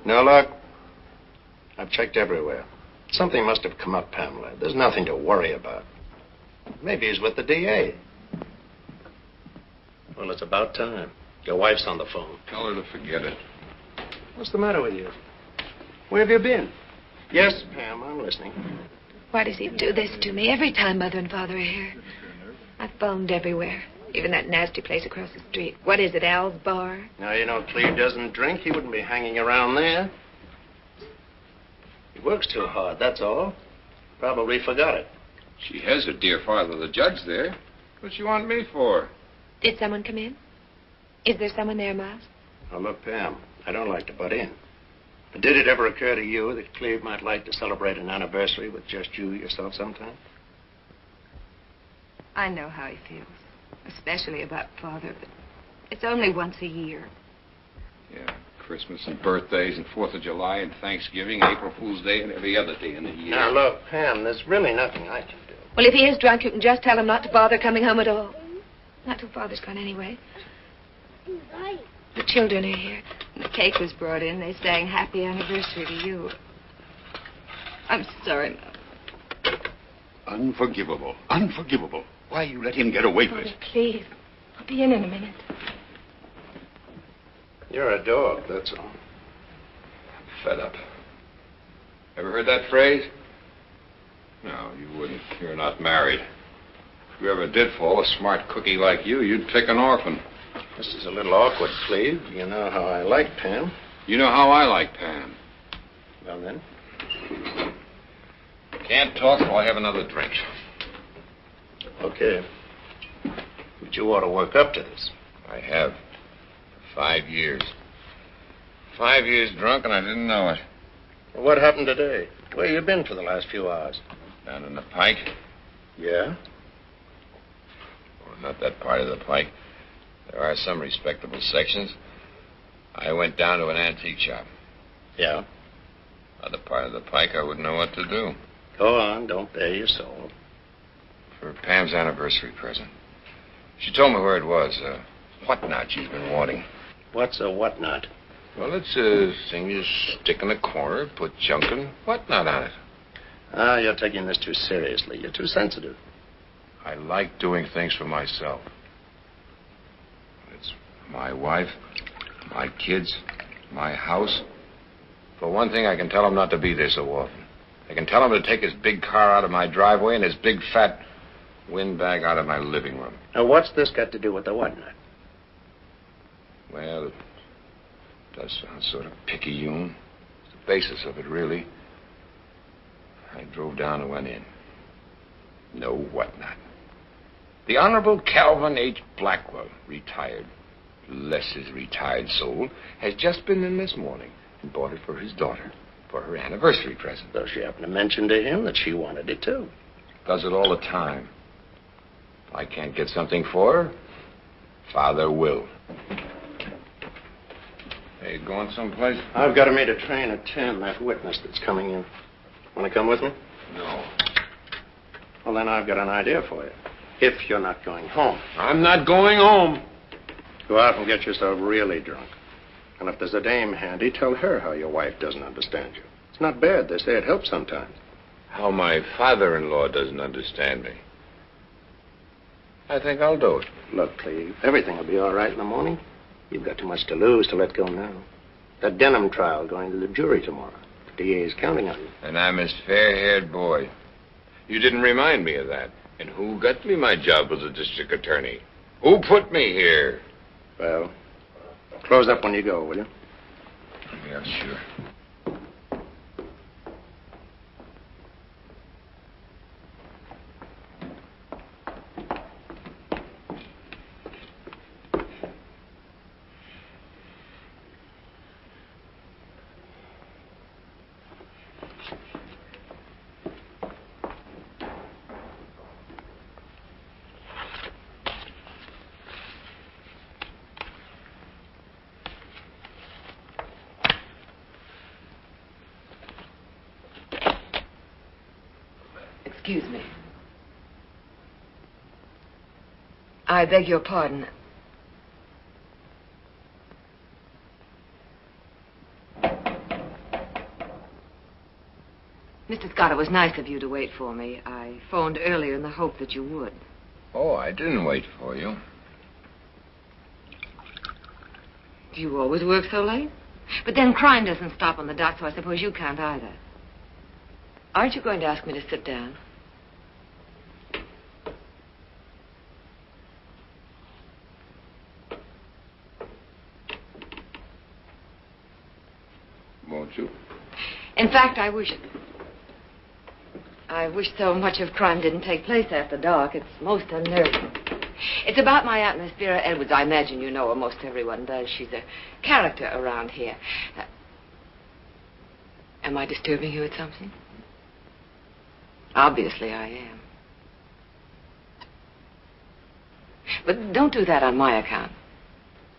No luck? I've checked everywhere. Something must have come up, Pamela. There's nothing to worry about. Maybe he's with the DA. Well, it's about time. Your wife's on the phone. Tell her to forget it. What's the matter with you? Where have you been? Yes, Pam, I'm listening. Why does he do this to me every time Mother and Father are here? I've phoned everywhere, even that nasty place across the street. What is it, Al's Bar? Now, you know, Cleve doesn't drink. He wouldn't be hanging around there. He works too hard, that's all. Probably forgot it. She has her dear father, the judge, there. What's she want me for? Did someone come in? Is there someone there, Miles? Now, look, Pam, I don't like to butt in. But did it ever occur to you that Cleve might like to celebrate an anniversary with just you yourself sometime? I know how he feels, especially about Father, but it's only once a year. Yeah, Christmas and birthdays and 4th of July and Thanksgiving, April Fool's Day, and every other day in the year. Now, look, Pam, there's really nothing I can do. Well, if he is drunk, you can just tell him not to bother coming home at all. Not till Father's gone anyway. The children are here. And the cake was brought in. They sang happy anniversary to you. I'm sorry, Mom. Unforgivable. Unforgivable. Why you let him get away with it? Please. I'll be in a minute. You're a dog, that's all. I'm fed up. Ever heard that phrase? No, you wouldn't. You're not married. If you ever did fall a smart cookie like you, you'd pick an orphan. This is a little awkward, Cleve. You know how I like Pam. You know how I like Pam. Well, then. Can't talk till I have another drink. Okay. But you ought to work up to this. I have. For 5 years. 5 years drunk and I didn't know it. Well, what happened today? Where you been for the last few hours? Down in the Pike. Yeah? Well, not that part of the Pike. There are some respectable sections. I went down to an antique shop. Yeah? Other part of the Pike, I wouldn't know what to do. Go on, don't bare your soul. For Pam's anniversary present. She told me where it was. Whatnot she's been wanting. What's a whatnot? Well, it's a thing you stick in a corner, put junk and whatnot on it. Ah, you're taking this too seriously. You're too sensitive. I like doing things for myself. It's my wife, my kids, my house. For one thing, I can tell him not to be there so often. I can tell him to take his big car out of my driveway and his big fat windbag out of my living room. Now, what's this got to do with the whatnot? Well, it does sound sort of picayune. It's the basis of it, really. I drove down and went in. No whatnot. The Honorable Calvin H. Blackwell, retired, bless his retired soul, has just been in this morning and bought it for his daughter for her anniversary present. Though she happened to mention to him that she wanted it, too. Does it all the time. If I can't get something for her, Father will. Hey, you going someplace? I've got to meet a train at 10, that witness that's coming in. Want to come with me? No. Well, then I've got an idea for you. If you're not going home. I'm not going home. Go out and get yourself really drunk. And if there's a dame handy, tell her how your wife doesn't understand you. It's not bad. They say it helps sometimes. How my father-in-law doesn't understand me. I think I'll do it. Look, Cleve, everything will be all right in the morning. You've got too much to lose to let go now. That Denham trial going to the jury tomorrow. The DA is counting on you. And I'm his fair-haired boy. You didn't remind me of that. And who got me my job as a district attorney? Who put me here? Well, close up when you go, will you? Yeah, sure. Excuse me. I beg your pardon. Mr. Scott, it was nice of you to wait for me. I phoned earlier in the hope that you would. Oh, I didn't wait for you. Do you always work so late? But then crime doesn't stop on the dot, so I suppose you can't either. Aren't you going to ask me to sit down? Won't you? In fact, I wish so much of crime didn't take place after dark. It's most unnerving. It's about my Aunt Miss Vera Edwards. I imagine you know her. Most everyone does. She's a character around here. Am I disturbing you at something? Obviously I am. But don't do that on my account.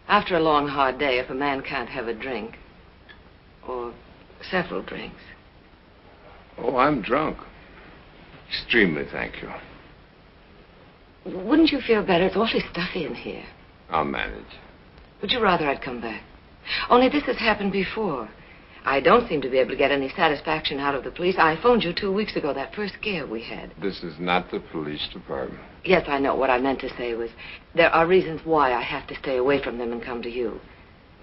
After a long, hard day, if a man can't have a drink, or several drinks. Oh, I'm drunk. Extremely, thank you. Wouldn't you feel better? It's awfully stuffy in here. I'll manage. Would you rather I'd come back? Only this has happened before. I don't seem to be able to get any satisfaction out of the police. I phoned you 2 weeks ago, that first scare we had. This is not the police department. Yes, I know. What I meant to say was there are reasons why I have to stay away from them and come to you.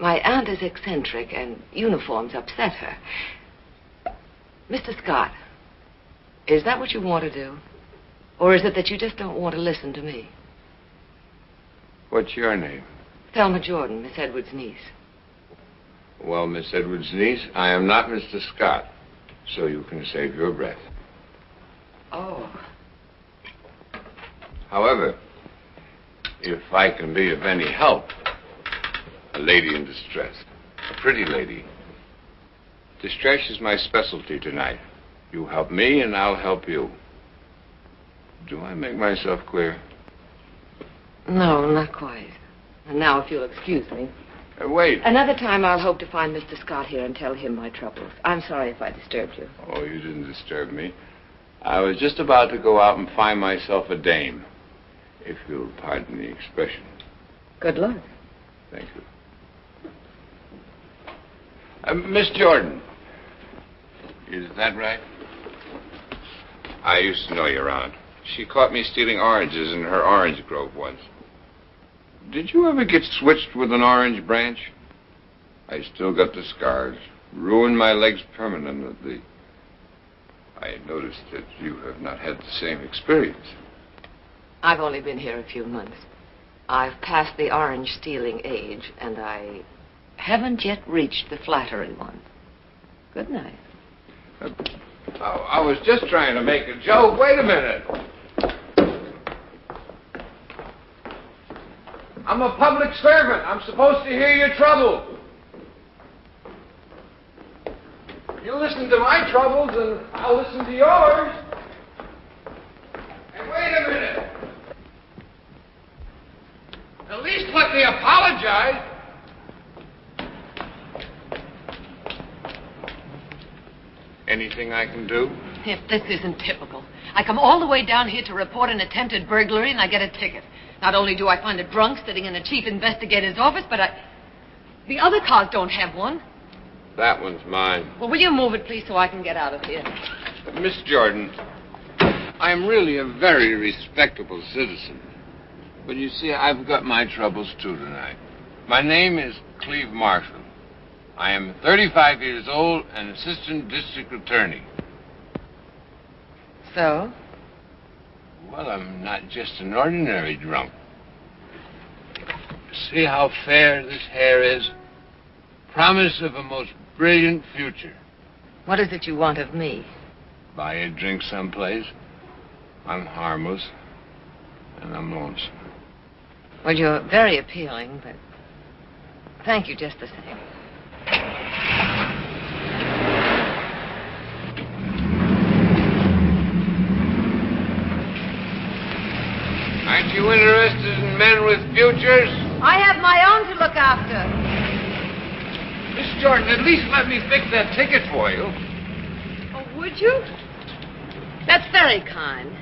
My aunt is eccentric, and uniforms upset her. Mr. Scott, is that what you want to do? Or is it that you just don't want to listen to me? What's your name? Thelma Jordan, Miss Edwards' niece. Well, Miss Edwards' niece, I am not Mr. Scott, so you can save your breath. Oh. However, if I can be of any help, a lady in distress, a pretty lady. Distress is my specialty tonight. You help me and I'll help you. Do I make myself clear? No, not quite. And now, if you'll excuse me. Wait. Another time I'll hope to find Mr. Scott here and tell him my troubles. I'm sorry if I disturbed you. Oh, you didn't disturb me. I was just about to go out and find myself a dame, if you'll pardon the expression. Good luck. Thank you. Miss Jordan. Is that right? I used to know your aunt. She caught me stealing oranges in her orange grove once. Did you ever get switched with an orange branch? I still got the scars. Ruined my legs permanently. I noticed that you have not had the same experience. I've only been here a few months. I've passed the orange stealing age, and I haven't yet reached the flattery one. Good night. I was just trying to make a joke. Wait a minute. I'm a public servant. I'm supposed to hear your trouble. You listen to my troubles, and I'll listen to yours. And wait a minute. At least let me apologize. Anything I can do? If this isn't typical. I come all the way down here to report an attempted burglary, and I get a ticket. Not only do I find a drunk sitting in the chief investigator's office, but the other cars don't have one. That one's mine. Well, will you move it, please, so I can get out of here? Miss Jordan, I'm really a very respectable citizen. But you see, I've got my troubles, too, tonight. My name is Cleve Marshall. I am 35 years old and assistant district attorney. So? Well, I'm not just an ordinary drunk. See how fair this hair is? Promise of a most brilliant future. What is it you want of me? Buy a drink someplace. I'm harmless. And I'm lonesome. Well, you're very appealing, but thank you just the same. Aren't you interested in men with futures? I have my own to look after. Miss Jordan, at least let me fix that ticket for you. Oh, would you? That's very kind.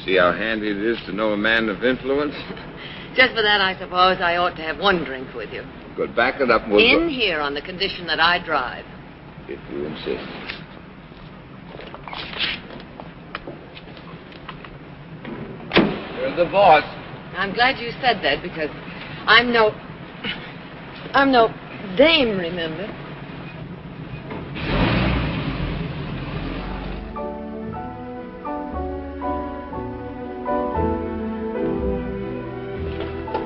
See how handy it is to know a man of influence? Just for that, I suppose I ought to have one drink with you. Good, back it up. In here on the condition that I drive. If you insist. You're the boss. I'm glad you said that because I'm no dame, remember?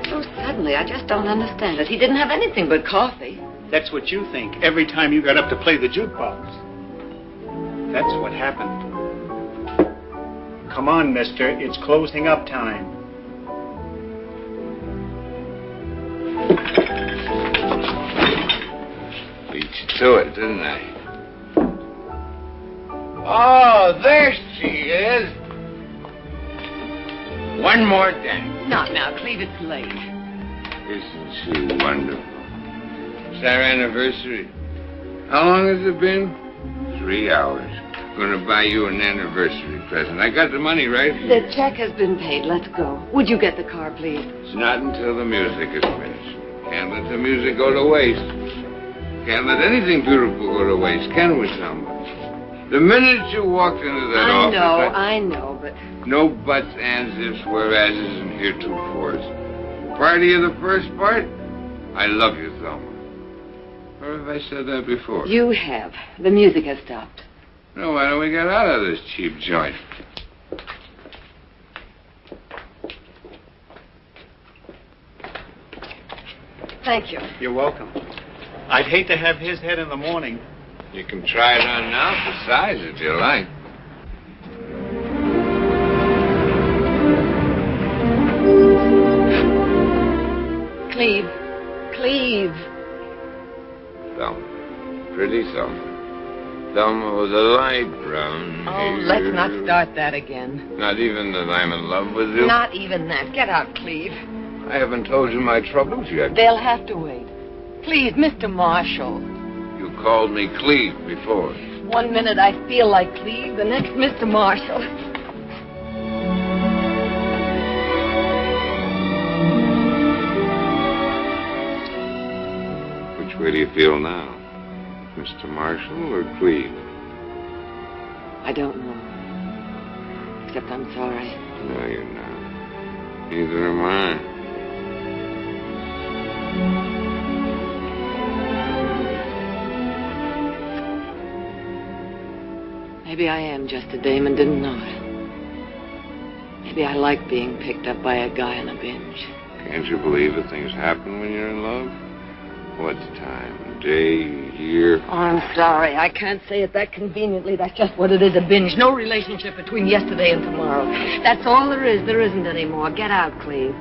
So suddenly, I just don't understand it. He didn't have anything but coffee. That's what you think every time you got up to play the jukebox. That's what happened. Come on, mister. It's closing up time. Beat you to it, didn't I? Oh, there she is. One more dance. Not now, Cleve. It's late. Isn't she wonderful? It's our anniversary. How long has it been? 3 hours. Gonna buy you an anniversary present. I got the money right here. The check has been paid. Let's go. Would you get the car, please? It's not until the music is finished. Can't let the music go to waste. Can't let anything beautiful go to waste, can we, Thelma? The minute you walked into that office... I know, but... No buts, ands, ifs, whereases, and heretofores. Party of the first part? I love you, Thelma. Or have I said that before? You have. The music has stopped. No, why don't we get out of this cheap joint? Thank you. You're welcome. I'd hate to have his head in the morning. You can try it on now for size if you like. Cleve. Cleve. Thelma. Pretty Thelma. Thelma was a light brown. Oh, let's not start that again. Not even that I'm in love with you? Not even that. Get out, Cleve. I haven't told you my troubles yet. They'll have to wait. Please, Mr. Marshall. You called me Cleve before. 1 minute I feel like Cleve, the next Mr. Marshall. Which way do you feel now? Mr. Marshall or Cleve? I don't know. Except I'm sorry. No, you're not. Neither am I. Maybe I am just a dame and didn't know it. Maybe I like being picked up by a guy on a binge. Can't you believe that things happen when you're in love? What's time? A day, a year? Oh, I'm sorry. I can't say it that conveniently. That's just what it is, a binge. No relationship between yesterday and tomorrow. That's all there is. There isn't any more. Get out, Cleve.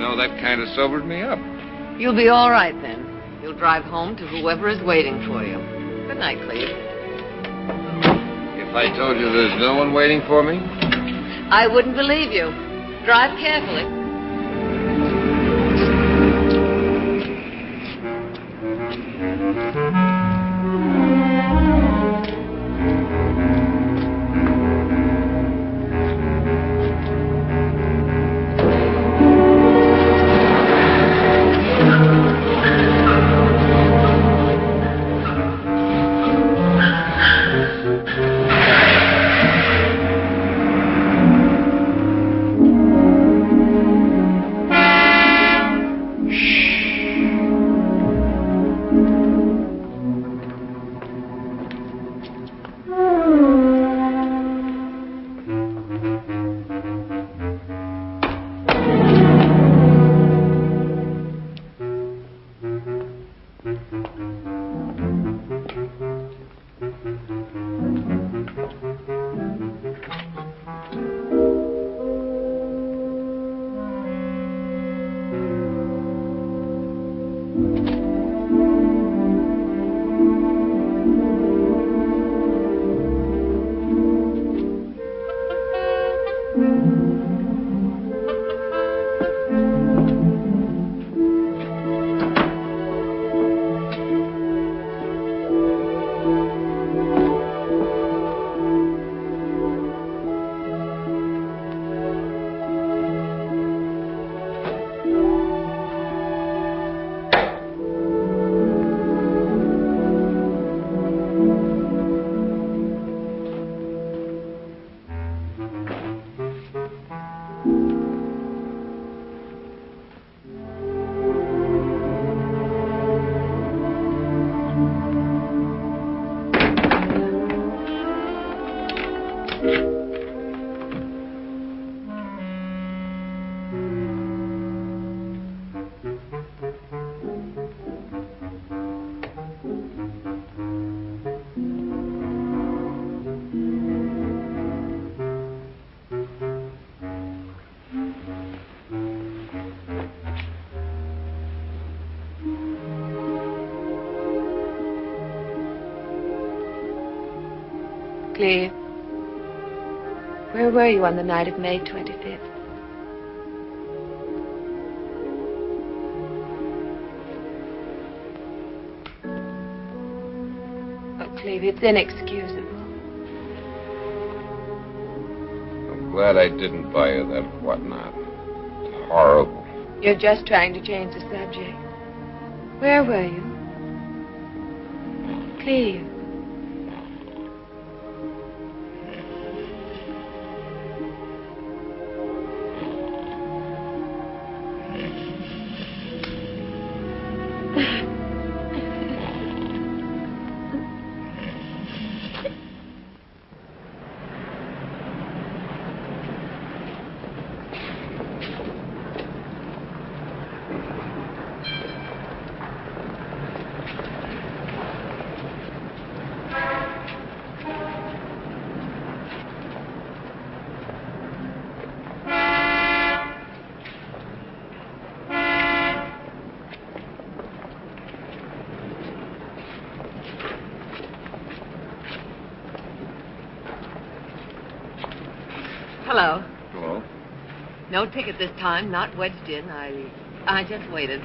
No, that kind of sobered me up. You'll be all right then. You'll drive home to whoever is waiting for you. Good night, Cleve. If I told you there's no one waiting for me? I wouldn't believe you. Drive carefully. Cleve, where were you on the night of May 25th? Oh, Cleve, it's inexcusable. I'm glad I didn't buy you that whatnot. It's horrible. You're just trying to change the subject. Where were you? Cleve. Hello. Hello? No ticket this time, not wedged in. I just waited.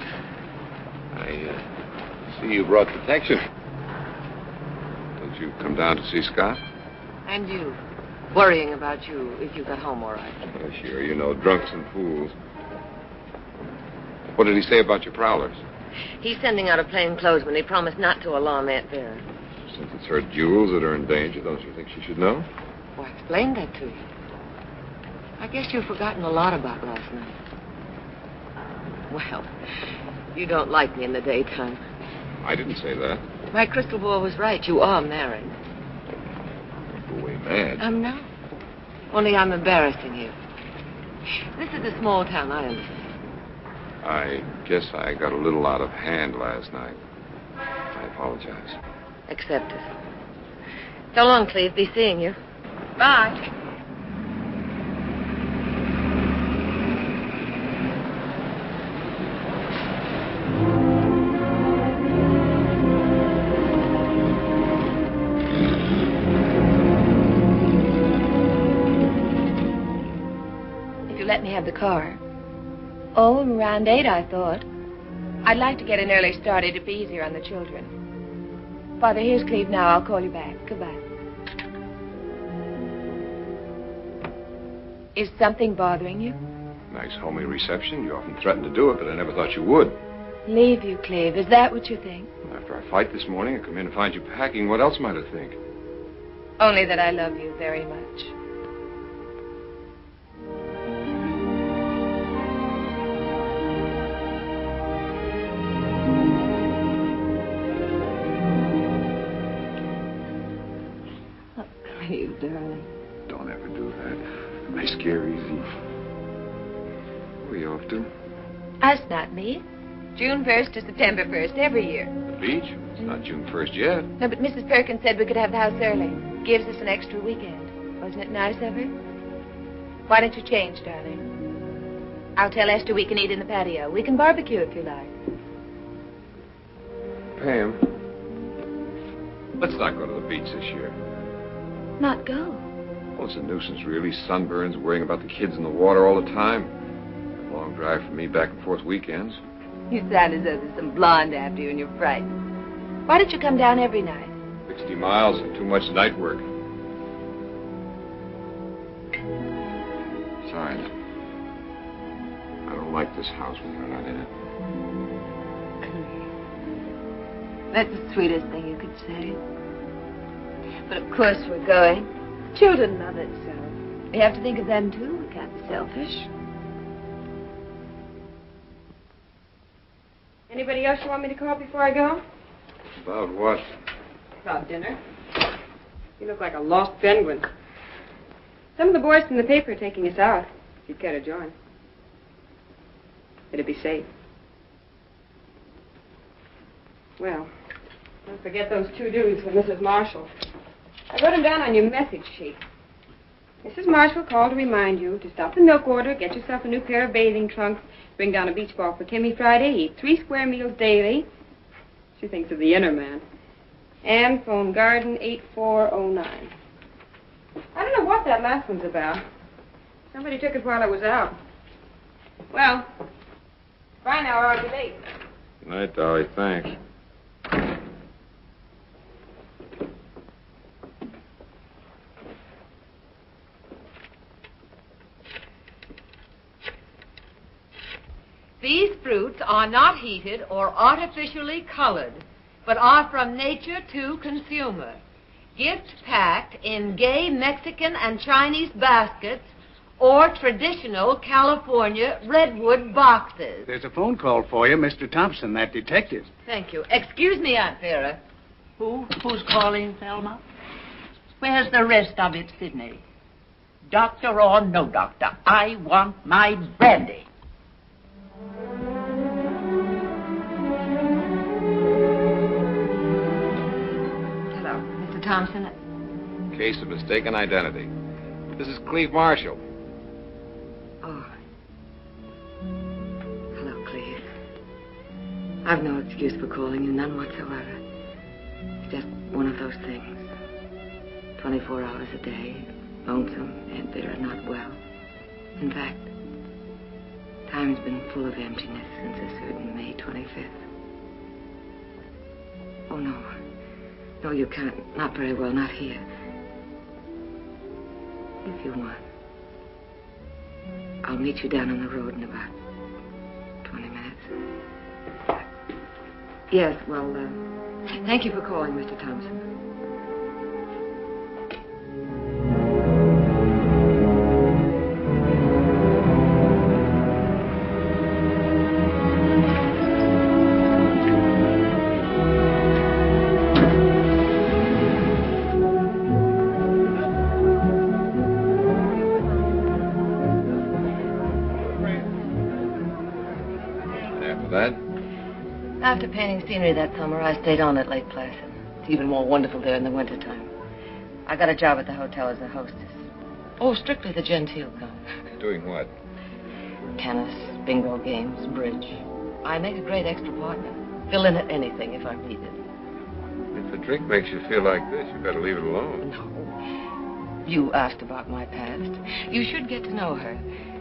I see you brought protection. Don't you come down to see Scott? And you. Worrying about you if you got home all right. Oh, sure. You know, drunks and fools. What did he say about your prowlers? He's sending out a plainclothesman. He promised not to alarm Aunt Vera. Since it's her jewels that are in danger, don't you think she should know? Well, I explained that to you. I guess you've forgotten a lot about last night. Well, you don't like me in the daytime. I didn't say that. My crystal ball was right. You are married. Go away mad. I'm not. Only I'm embarrassing you. This is a small town, I understand. I guess I got a little out of hand last night. I apologize. Accept it. So long, Cleve. Be seeing you. Bye. Let me have the car. Oh, around 8, I thought. I'd like to get an early start. It'd be easier on the children. Father, here's Cleve now. I'll call you back. Goodbye. Is something bothering you? Nice homely reception. You often threatened to do it, but I never thought you would. Leave you, Cleve. Is that what you think? After our fight this morning, I come in and find you packing. What else might I think? Only that I love you very much. You darling. Don't ever do that. I scare easy. Where are you off to? Us, not me. June 1st to September 1st, every year. The beach? It's not June 1st yet. No, but Mrs. Perkins said we could have the house early. Gives us an extra weekend. Wasn't it nice of her? Why don't you change, darling? I'll tell Esther we can eat in the patio. We can barbecue if you like. Pam, let's not go to the beach this year. Not go? Well, it's a nuisance, really. Sunburns, worrying about the kids in the water all the time. A long drive for me back and forth weekends. You sound as though there's some blonde after you and you're frightened. Why don't you come down every night? 60 miles and too much night work. Besides, I don't like this house when you're not in it. That's the sweetest thing you could say. But of course we're going. Children love it so. We have to think of them too. We can't be selfish. Anybody else you want me to call before I go? About what? About dinner. You look like a lost penguin. Some of the boys from the paper are taking us out. If you'd care to join. It'd be safe. Well, don't forget those 2 dudes for Mrs. Marshall. I wrote them down on your message sheet. Mrs. Marshall called to remind you to stop the milk order, get yourself a new pair of bathing trunks, bring down a beach ball for Timmy Friday, eat 3 square meals daily. She thinks of the inner man. And phone Garden 8409. I don't know what that last one's about. Somebody took it while I was out. Well, bye now, or I'll be late. Good night, Dolly. Thanks. These fruits are not heated or artificially colored, but are from nature to consumer. Gift packed in gay Mexican and Chinese baskets or traditional California redwood boxes. There's a phone call for you, Mr. Thompson, that detective. Thank you. Excuse me, Aunt Vera. Who's calling, Thelma? Where's the rest of it, Sidney? Doctor or no doctor, I want my brandy. Hello, Mr. Thompson. Case of mistaken identity. This is Cleve Marshall. Oh. Hello, Cleve. I've no excuse for calling you, none whatsoever. It's just one of those things. 24 hours a day, lonesome, Aunt Vera not well. In fact, time's been full of emptiness since a certain May 25th. Oh, no. No, you can't. Not very well, not here. If you want. I'll meet you down on the road in about 20 minutes. Yes, well, thank you for calling, Mr. Thompson. After painting scenery that summer, I stayed on at Lake Placid. It's even more wonderful there in the wintertime. I got a job at the hotel as a hostess. Oh, strictly the genteel kind. Doing what? Tennis, bingo games, bridge. I make a great extra partner. Fill in at anything if I'm needed. If a drink makes you feel like this, you better leave it alone. No. You asked about my past. You should get to know her.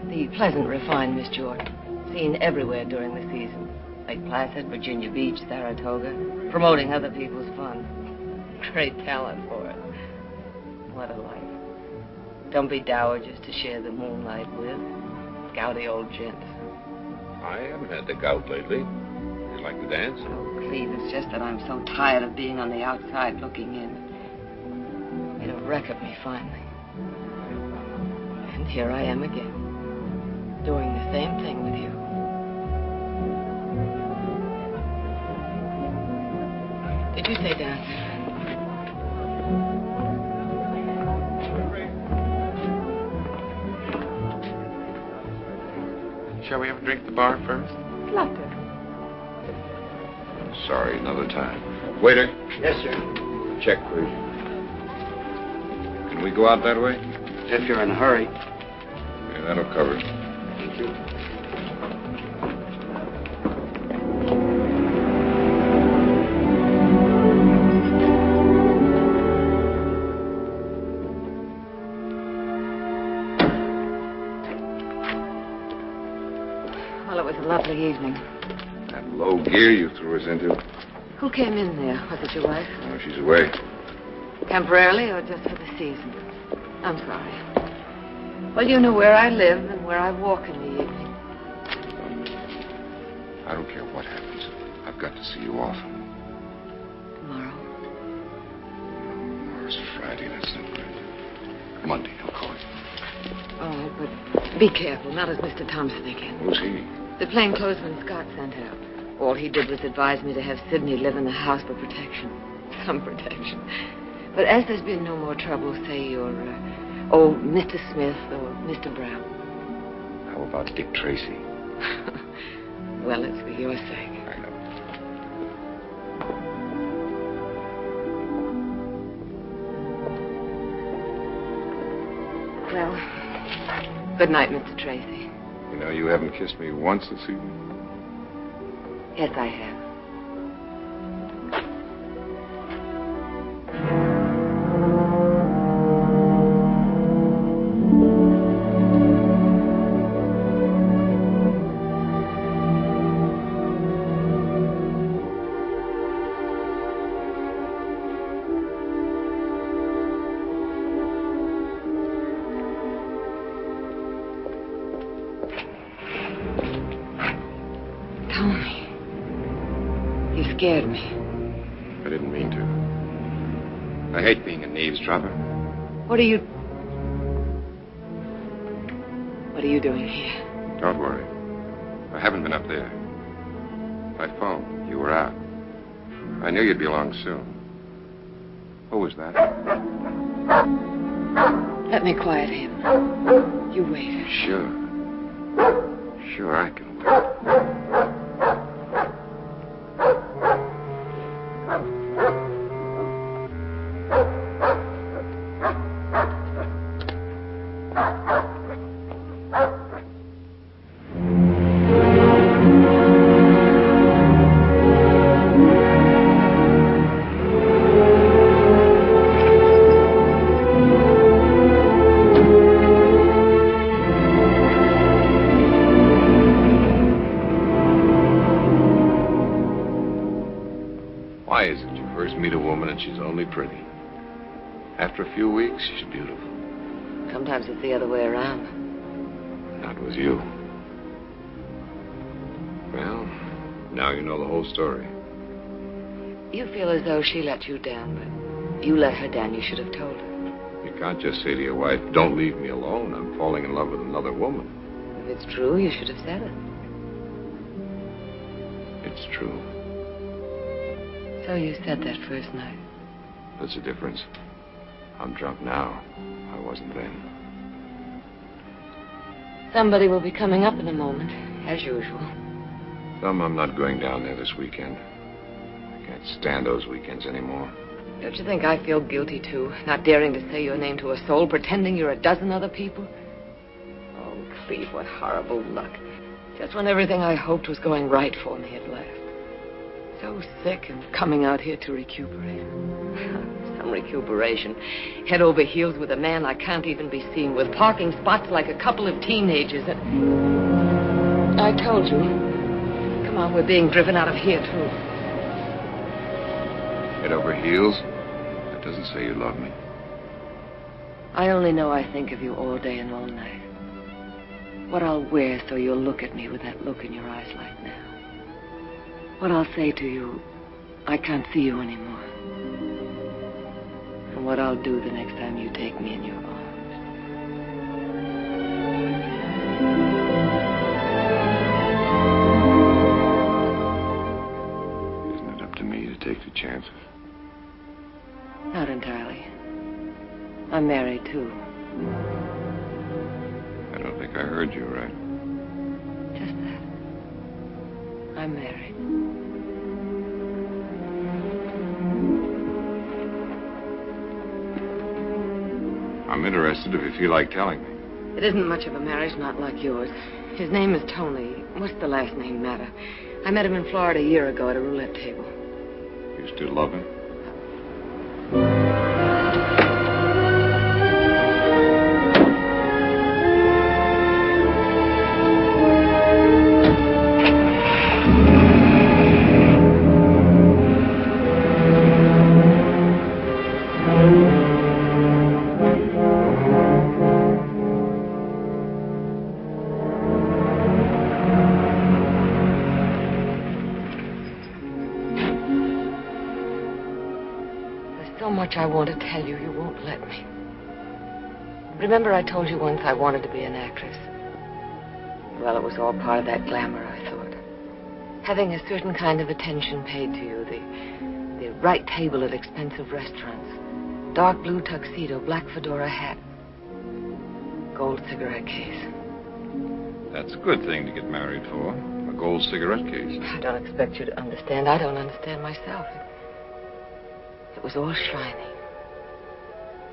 The pleasant, refined Miss Jordan. Seen everywhere during the season. Lake Placid, Virginia Beach, Saratoga. Promoting other people's fun. Great talent for it. What a life. Dumpy dowagers to share the moonlight with. Gouty old gents. I haven't had the gout lately. You like to dance? Oh, Cleve, it's just that I'm so tired of being on the outside looking in. Made a wreck of me finally. And here I am again. Doing the same thing with you. Did you say dance? Shall we have a drink at the bar first? Love to. Sorry, another time. Waiter. Yes, sir. Check, please. Can we go out that way? If you're in a hurry. Yeah, that'll cover it. Thank you. Well, it was a lovely evening. That low gear you threw us into. Who came in there? Was it your wife? Oh, she's away. Temporarily or just for the season? I'm sorry. Well, you know where I live and where I walk in the evening. I don't care what happens. I've got to see you off. Tomorrow? Tomorrow's Friday. That's no good. Monday, I'll call you. Oh, but be careful. Not as Mr. Thompson again. Who's he? The plainclothesman Scott sent out. All he did was advise me to have Sidney live in the house for protection. Some protection. But as there's been no more trouble, say you're Oh, Mr. Smith or Mr. Brown. How about Dick Tracy? Well, it's for your sake. I know. Well, good night, Mr. Tracy. You know, you haven't kissed me once this evening. Yes, I have. Scared me. I didn't mean to. I hate being an eavesdropper. What are you doing here? Don't worry. I haven't been up there. I phoned. You were out. I knew you'd be along soon. Who was that? Let me quiet him. You wait. Sure. Sure, I can wait. Why is it you first meet a woman and she's only pretty? After a few weeks, she's beautiful. Sometimes it's the other way around. Not with you. Well, now you know the whole story. You feel as though she let you down, but you let her down. You should have told her. You can't just say to your wife, don't leave me alone. I'm falling in love with another woman. If it's true, you should have said it. It's true. So you said that first night. There's a difference. I'm drunk now. I wasn't then. Somebody will be coming up in a moment, as usual. Thelma, I'm not going down there this weekend. I can't stand those weekends anymore. Don't you think I feel guilty, too? Not daring to say your name to a soul, pretending you're a dozen other people? Oh, Cleve, what horrible luck. Just when everything I hoped was going right for me had left. So sick and coming out here to recuperate. Some recuperation. Head over heels with a man I can't even be seen with. Parking spots like a couple of teenagers. And I told you. Come on, we're being driven out of here, too. Head over heels? That doesn't say you love me. I only know I think of you all day and all night. What I'll wear so you'll look at me with that look in your eyes like now. What I'll say to you, I can't see you anymore. And what I'll do the next time you take me in your arms. Isn't it up to me to take the chances? Not entirely. I'm married, too. I don't think I heard you right. Just that. I'm married. I'm interested if you feel like telling me. It isn't much of a marriage, not like yours. His name is Tony. What's the last name matter? I met him in Florida a year ago at a roulette table. You still love him? I want to tell you, you won't let me. Remember I told you once I wanted to be an actress? Well, it was all part of that glamour, I thought. Having a certain kind of attention paid to you, the right table at expensive restaurants, dark blue tuxedo, black fedora hat. gold cigarette case. That's a good thing to get married for. A gold cigarette case. I don't expect you to understand. I don't understand myself. It was all shiny.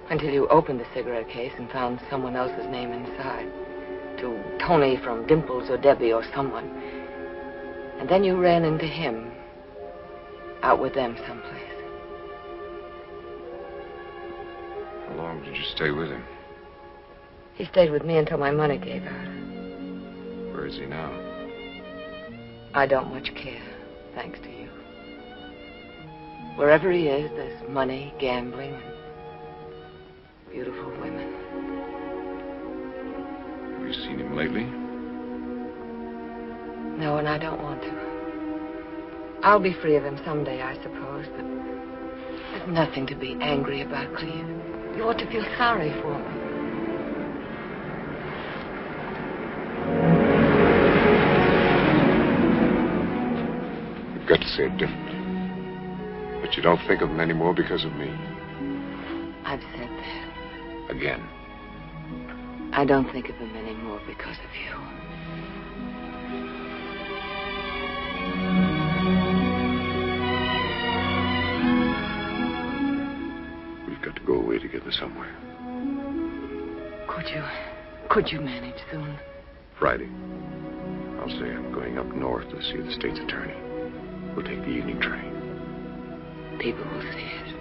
Until you opened the cigarette case and found someone else's name inside. To Tony from Dimples or Debbie or someone. And then you ran into him. Out with them someplace. How long did you stay with him? He stayed with me until my money gave out. Where is he now? I don't much care, thanks to you. Wherever he is, there's money, gambling, and beautiful women. Have you seen him lately? No, and I don't want to. I'll be free of him someday, I suppose, but there's nothing to be angry about, Cleve. You ought to feel sorry for me. You've got to say it differently. But you don't think of him anymore because of me. I've said that. Again. I don't think of him anymore because of you. We've got to go away together somewhere. Could you manage soon? Friday. I'll say I'm going up north to see the state's attorney. We'll take the evening train. People will see it.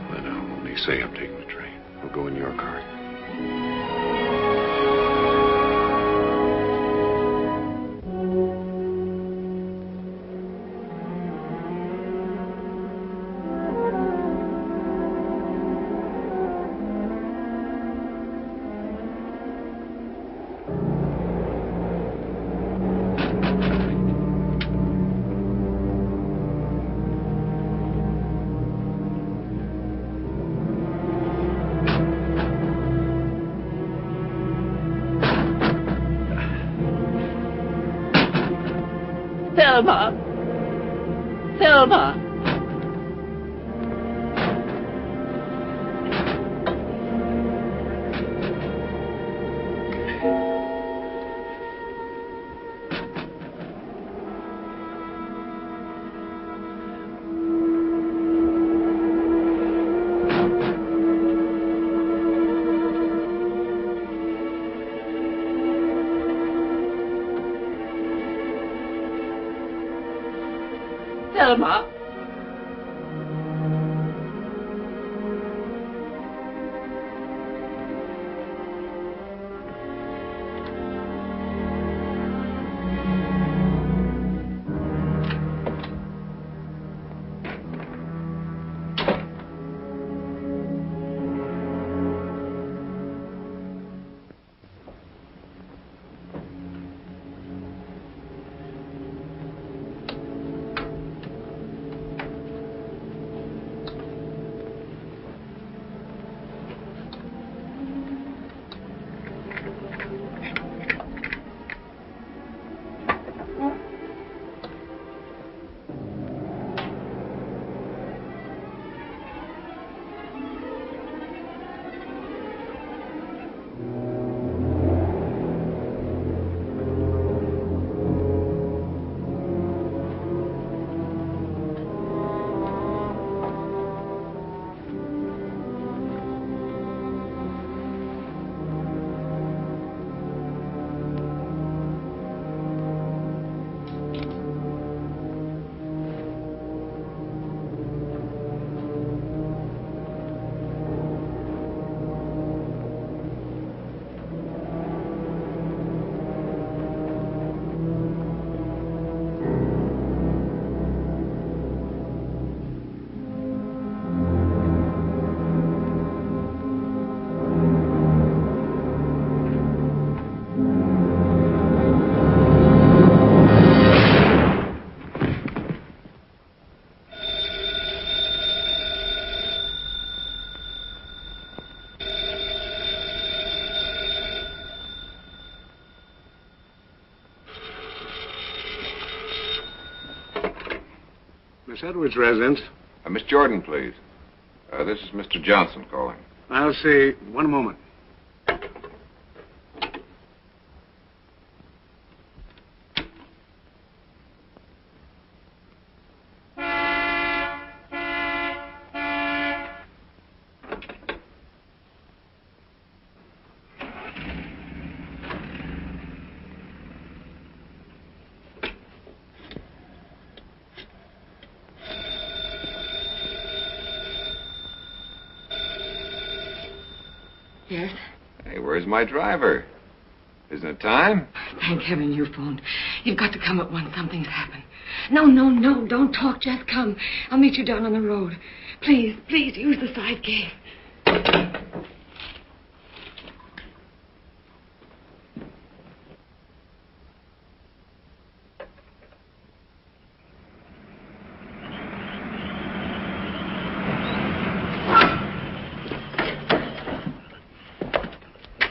Well, I'll only say I'm taking the train. We'll go in your car. Thelma! Thelma! Thelma! Miss Edwards' residence. Miss Jordan, please. This is Mr. Johnson calling. I'll see. One moment. Yes? Hey, where's my driver? Isn't it time? Thank heaven you phoned. You've got to come at once. Something's happened. No. Don't talk. Just come. I'll meet you down on the road. Please, use the side gate.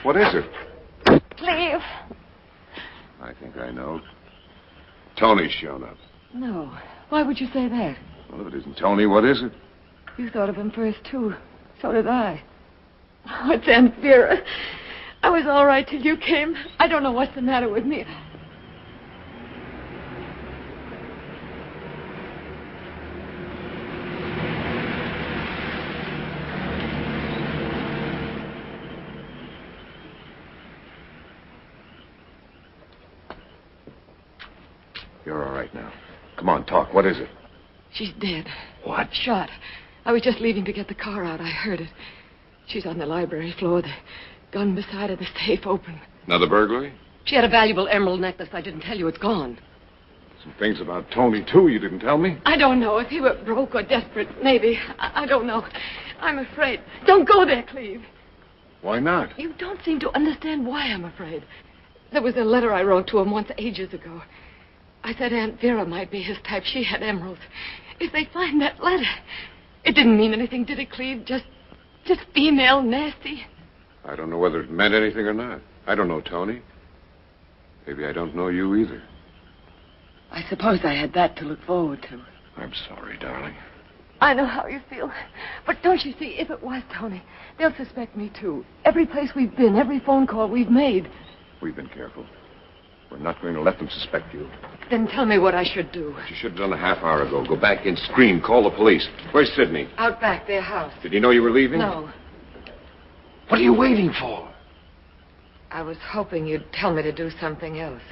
What is it? Cleve. I think I know. Tony's shown up. No. Why would you say that? Well, if it isn't Tony, what is it? You thought of him first, too. So did I. Oh, it's Aunt Vera. I was all right till you came. I don't know what's the matter with me. You're all right now. Come on, talk. What is it? She's dead. What? Shot. I was just leaving to get the car out. I heard it. She's on the library floor. The gun beside her, the safe open. Another burglary? She had a valuable emerald necklace. I didn't tell you. It's gone. Some things about Tony, too, you didn't tell me? I don't know. If he were broke or desperate, maybe. I don't know. I'm afraid. Don't go there, Cleve. Why not? You don't seem to understand why I'm afraid. There was a letter I wrote to him once ages ago. I said Aunt Vera might be his type. She had emeralds. If they find that letter... It didn't mean anything, did it, Cleve? Just female nasty? I don't know whether it meant anything or not. I don't know Tony. Maybe I don't know you either. I suppose I had that to look forward to. I'm sorry, darling. I know how you feel. But don't you see, if it was Tony, they'll suspect me, too. Every place we've been, every phone call we've made. We've been careful. We're not going to let them suspect you. Then tell me what I should do. What you should have done a half hour ago. Go back in, scream, call the police. Where's Sidney? Out back, their house. Did he know you were leaving? No. What are you waiting for? I was hoping you'd tell me to do something else.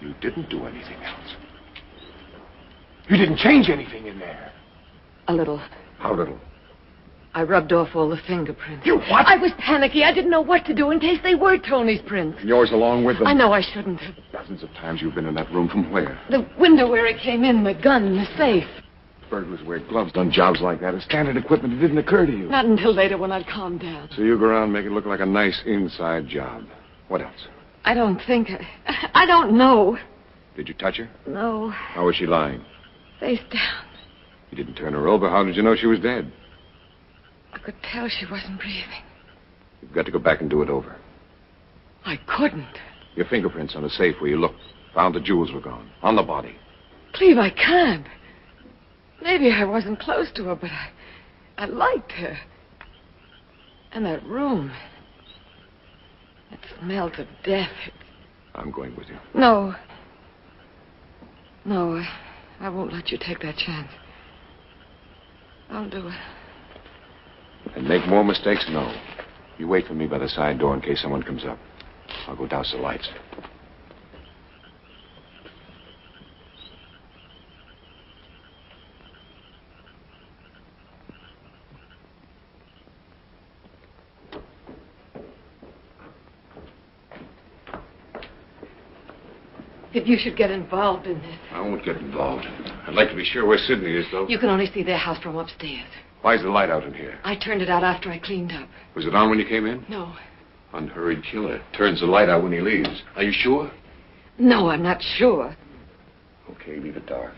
You didn't do anything else. You didn't change anything in there. A little. How little? I rubbed off all the fingerprints. You what? I was panicky. I didn't know what to do in case they were Tony's prints. And yours along with them? I know I shouldn't have. Dozens of times you've been in that room. From where? The window where it came in, the gun, the safe. Burglars wear gloves, done jobs like that. It's standard equipment. It didn't occur to you. Not until later when I'd calmed down. So you go around and make it look like a nice inside job. What else? I don't think... I don't know. Did you touch her? No. How was she lying? Face down. You didn't turn her over. How did you know she was dead? I could tell she wasn't breathing. You've got to go back and do it over. I couldn't. Your fingerprints on the safe where you looked. Found the jewels were gone. On the body. Cleve, I can't. Maybe I wasn't close to her, but I liked her. And that room. It smelled of death. I'm going with you. No. No, I won't let you take that chance. I'll do it. And make more mistakes? No. You wait for me by the side door in case someone comes up. I'll go douse the lights. If you should get involved in this. I won't get involved. I'd like to be sure where Sidney is, though. You can only see their house from upstairs. Why's the light out in here? I turned it out after I cleaned up. Was it on when you came in? No. Unhurried killer. Turns the light out when he leaves. Are you sure? No, I'm not sure. Okay, leave it dark.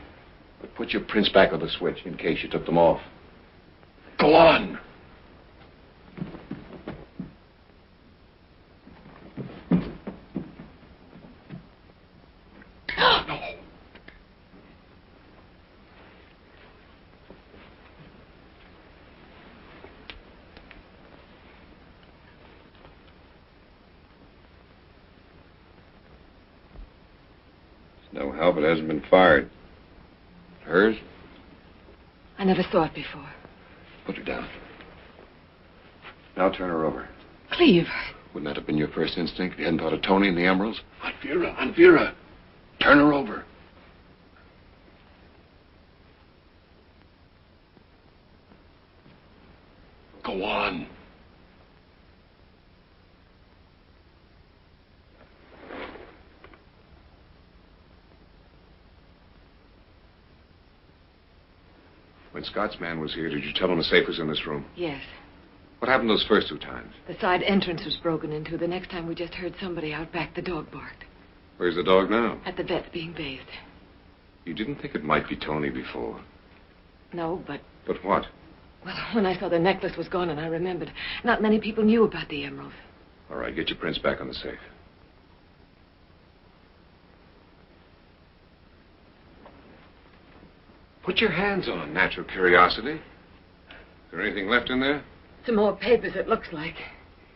But put your prints back on the switch in case you took them off. Go on. No. No help. It hasn't been fired. Hers? I never saw it before. Put her down. Now turn her over. Cleve. Wouldn't that have been your first instinct if you hadn't thought of Tony and the emeralds? Aunt Vera. Turn her over. Go on. When Scott's man was here, did you tell him the safe was in this room? Yes. What happened those first 2 times? The side entrance was broken into. The next time we just heard somebody out back. The dog barked. Where's the dog now? At the vet being bathed. You didn't think it might be Tony before. No, but... But what? Well, when I saw the necklace was gone and I remembered, not many people knew about the emerald. All right, get your prints back on the safe. Put your hands on natural curiosity. Is there anything left in there? Some more papers, it looks like.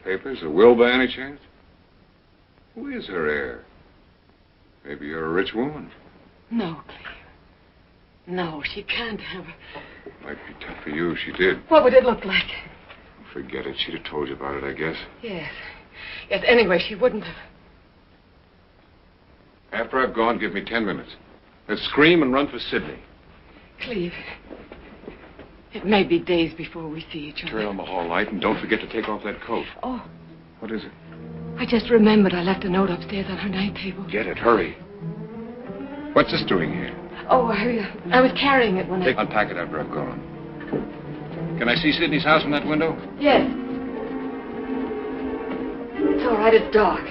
Papers? A will by any chance? Who is her heir? Maybe you're a rich woman. No, Cleve. No, she can't have her. Might be tough for you if she did. What would it look like? Forget it. She'd have told you about it, I guess. Yes. Yes, anyway, she wouldn't have. After I've gone, give me 10 minutes. Let's scream and run for Sydney. Cleve, it may be days before we see each other. Turn on the hall light and don't forget to take off that coat. Oh, What is it? I just remembered I left a note upstairs on her night table. Get it. Hurry. What's this doing here? Oh, I was carrying it when I... Unpack it after I've gone. Can I see Sydney's house from that window? Yes. It's all right, it's dark.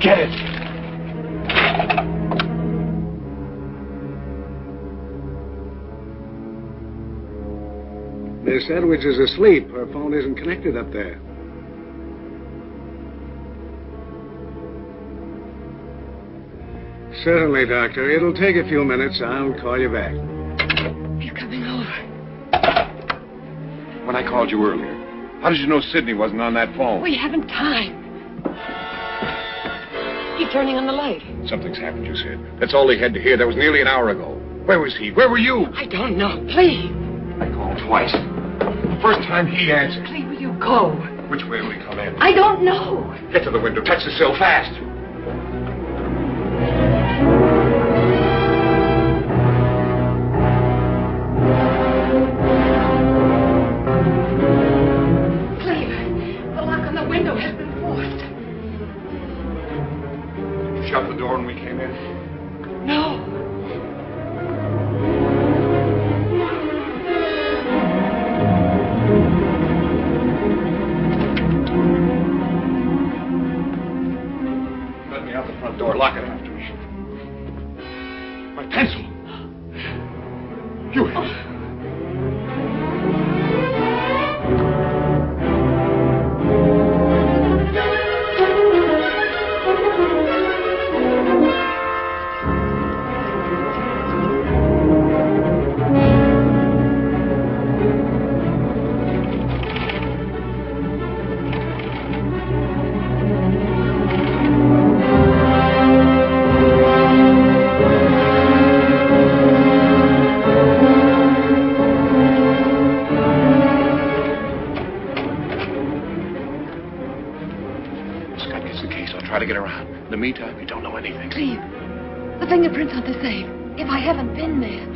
Get it! Miss Edwards is asleep. Her phone isn't connected up there. Certainly, Doctor. It'll take a few minutes. I'll call you back. He's coming over. When I called you earlier, how did you know Sydney wasn't on that phone? We haven't time. He's turning on the light. Something's happened, you said. That's all he had to hear. That was nearly an hour ago. Where was he? Where were you? I don't know. Please. I called twice. The first time he answered. Please, will you go? Which way will he come in? I don't know. Get to the window. Touch the sill fast. Cleve, the lock on the window has been forced. Shut the door when we came in? No. Let me out the front door. Lock it after me. My pencil. You have it. Meantime, you don't know anything. Cleve, the fingerprints on the safe. If I haven't been there.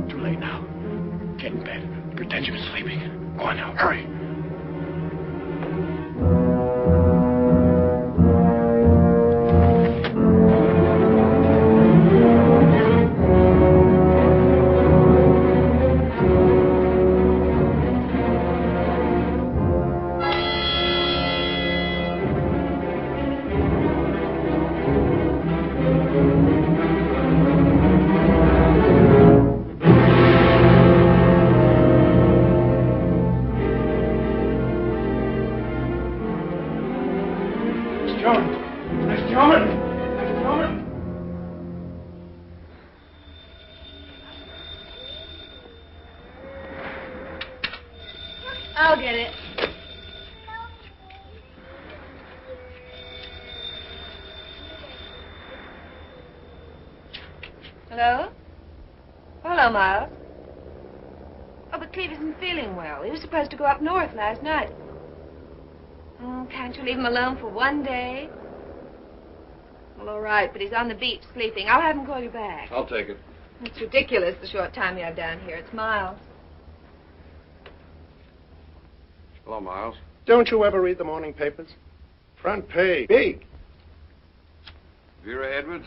Too late now. Get in bed. Pretend you're sleeping. Go on now. Hurry. get it. Hello? Hello, Miles. Oh, but Cleve isn't feeling well. He was supposed to go up north last night. Oh, can't you leave him alone for one day? Well, all right, but he's on the beach sleeping. I'll have him call you back. I'll take it. It's ridiculous, the short time you have down here. It's Miles. Hello, Miles. Don't you ever read the morning papers? Front page. Big. Vera Edwards?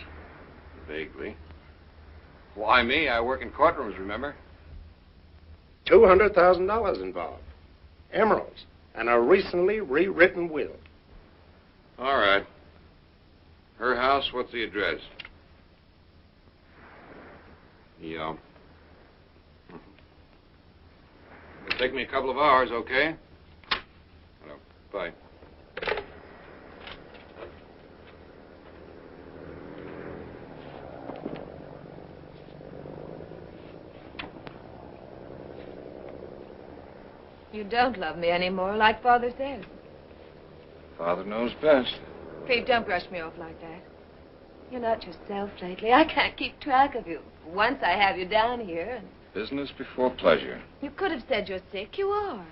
Vaguely. Why me? I work in courtrooms, remember? $200,000 involved. Emeralds. And a recently rewritten will. All right. Her house, what's the address? Yeah. It'll take me a couple of hours, okay? Hello. Bye. You don't love me anymore, like Father says. Father knows best. Cleve, don't brush me off like that. You're not yourself lately. I can't keep track of you. Once I have you down here, and Business before pleasure. you could have said you're sick. You are.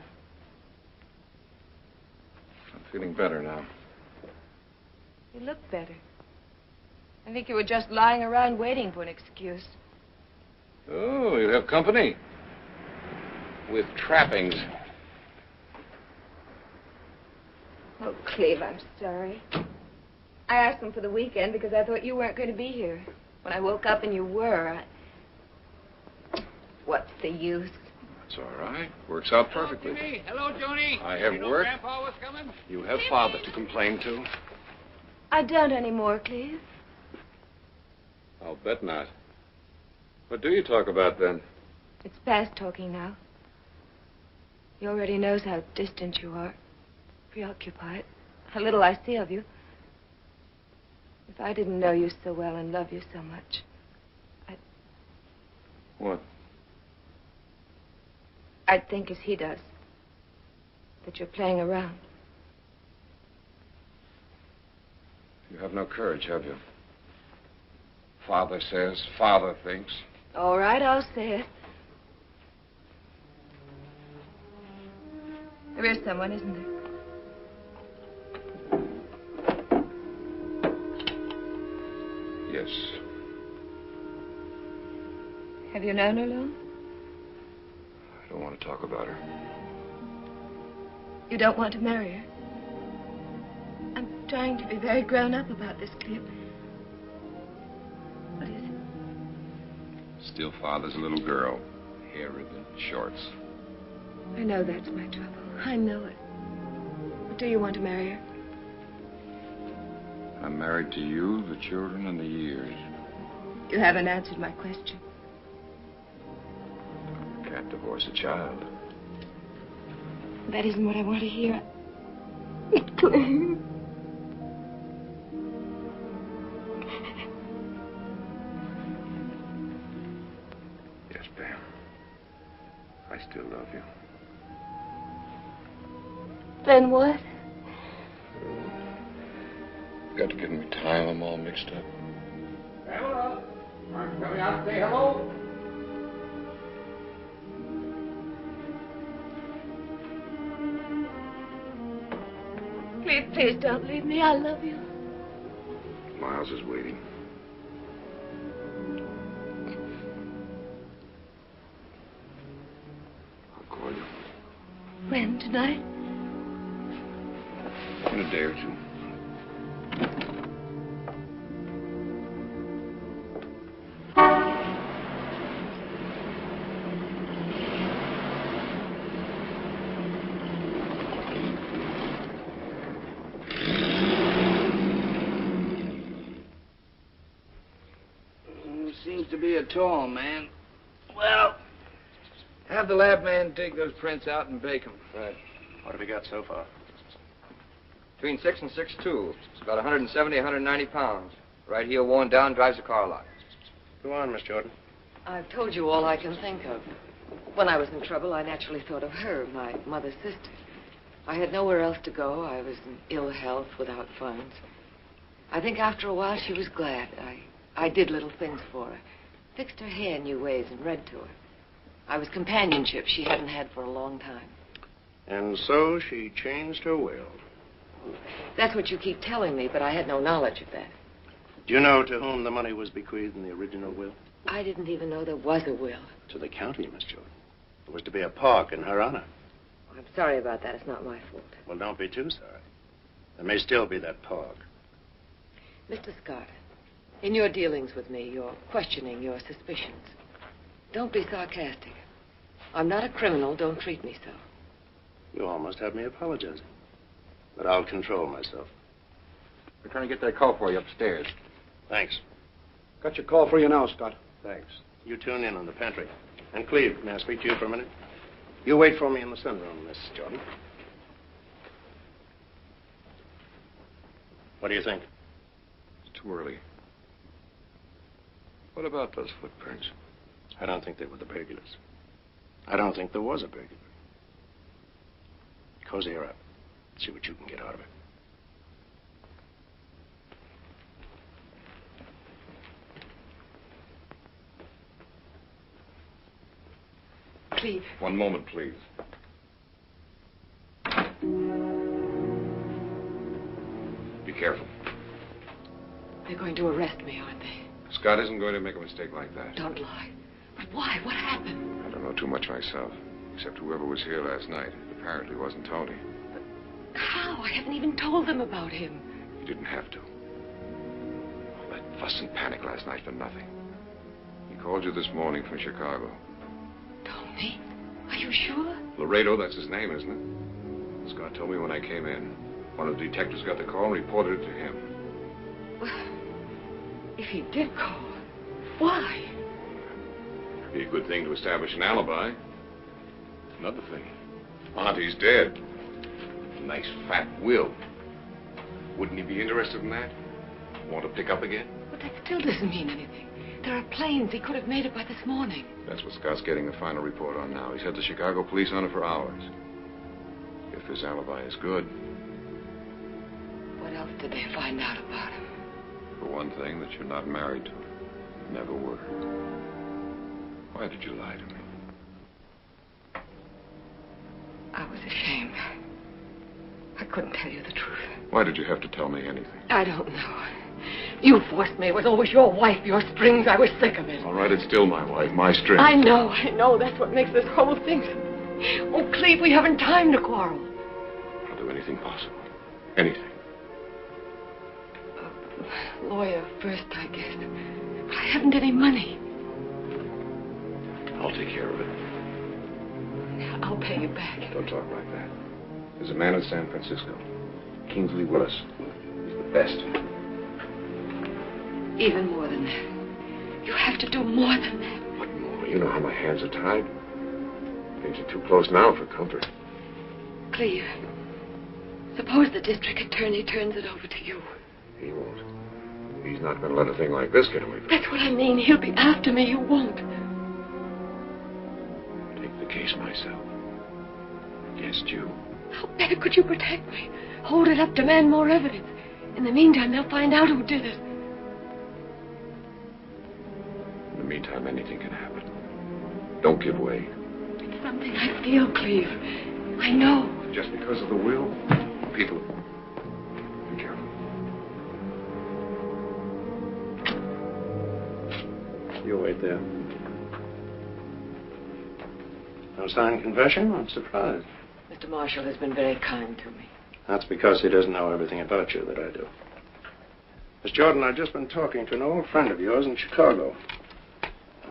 I'm feeling better now. You look better. I think you were just lying around waiting for an excuse. Oh, you have company. With trappings. Oh, Cleve, I'm sorry. I asked them for the weekend because I thought you weren't going to be here. When I woke up and you were, What's the use? That's all right. Works out perfectly. Hello, Joni. I have you know work. Grandpa was coming? You have Father to complain to. I don't anymore, Cleve. I'll bet not. What do you talk about then? It's past talking now. He already knows how distant you are, preoccupied, how little I see of you. If I didn't know you so well and love you so much, What? I'd think as he does, that you're playing around. You have no courage, have you? Father says, Father thinks. All right, I'll say it. There is someone, isn't there? Yes. Have you known her long? I don't want to talk about her. You don't want to marry her? I'm trying to be very grown up about this, Cleve. What is it? Still Father's little girl. Hair ribbon, shorts. I know that's my trouble. I know it. But do you want to marry her? I'm married to you, the children, and the years. You haven't answered my question. Can't divorce a child. That isn't what I want to hear. Cleve. Yes, Pam. I still love you. Then what? Got to give me time. I'm all mixed up. Pamela, aren't you coming out to say hello? Cleve, please don't leave me. I love you. Miles is waiting. I'll call you. When? Tonight? In a day or two. Seems to be a tall man. Well, have the lab man dig those prints out and bake them. Right. What have we got so far? Between 6 and 6'2". It's about 170, 190 pounds. Right heel worn down, drives a car lot. Go on, Miss Jordan. I've told you all I can think of. When I was in trouble, I naturally thought of her, my mother's sister. I had nowhere else to go. I was in ill health, without funds. I think after a while she was glad. I did little things for her. Fixed her hair new ways and read to her. I was companionship she hadn't had for a long time. And so she changed her will. That's what you keep telling me, but I had no knowledge of that. Do you know to whom the money was bequeathed in the original will? I didn't even know there was a will. To the county, Miss Jordan. There was to be a park in her honor. I'm sorry about that. It's not my fault. Well, don't be too sorry. There may still be that park. Mr. Scott, in your dealings with me, you're questioning your suspicions. Don't be sarcastic. I'm not a criminal. Don't treat me so. You almost have me apologizing. But I'll control myself. We're trying to get that call for you upstairs. Thanks. Got your call for you now, Scott. Thanks. You tune in on the pantry. And Cleve, may I speak to you for a minute? You wait for me in the sunroom, Miss Jordan. What do you think? It's too early. What about those footprints? I don't think they were the burglars. I don't think there was a burglar. Cozy her up. See what you can get out of it. Cleve. One moment, please. Be careful. They're going to arrest me, aren't they? Scott isn't going to make a mistake like that. Don't lie. But why? What happened? I don't know too much myself, except whoever was here last night. It apparently wasn't Tony. But how? I haven't even told them about him. You didn't have to. All that fuss and panic last night for nothing. He called you this morning from Chicago. Tony? Are you sure? Laredo, that's his name, isn't it? Scott told me when I came in. One of the detectives got the call and reported it to him. Well, if he did call, why? Be a good thing to establish an alibi. Another thing, Auntie's dead. A nice fat will. Wouldn't he be interested in that? Want to pick up again? But that still doesn't mean anything. There are planes. He could have made it by this morning. That's what Scott's getting the final report on now. He's had the Chicago police on it for hours. If his alibi is good. What else did they find out about him? For one thing, that you're not married to her. Never were. Why did you lie to me? I was ashamed. I couldn't tell you the truth. Why did you have to tell me anything? I don't know. You forced me. It was always your wife, your strings. I was sick of it. All right, it's still my wife, my strings. I know. That's what makes this whole thing. Oh, Cleve, we haven't time to quarrel. I'll do anything possible. Anything. Lawyer first, I guess. But I haven't any money. I'll take care of it. I'll pay you back. Don't talk like that. There's a man in San Francisco, Kingsley Willis. He's the best. Even more than that. You have to do more than that. What more? You know how my hands are tied. Things are too close now for comfort. Cleve, suppose the district attorney turns it over to you. He won't. He's not going to let a thing like this get away from him. That's what I mean. He'll be after me. You won't. Take the case myself. Against you. How better could you protect me? Hold it up, demand more evidence. In the meantime, they'll find out who did it. In the meantime, anything can happen. Don't give way. It's something I feel, Cleve. I know. Just because of the will? People... Be careful. You wait there. No signed confession? I'm surprised. Mr. Marshall has been very kind to me. That's because he doesn't know everything about you that I do. Miss Jordan, I've just been talking to an old friend of yours in Chicago,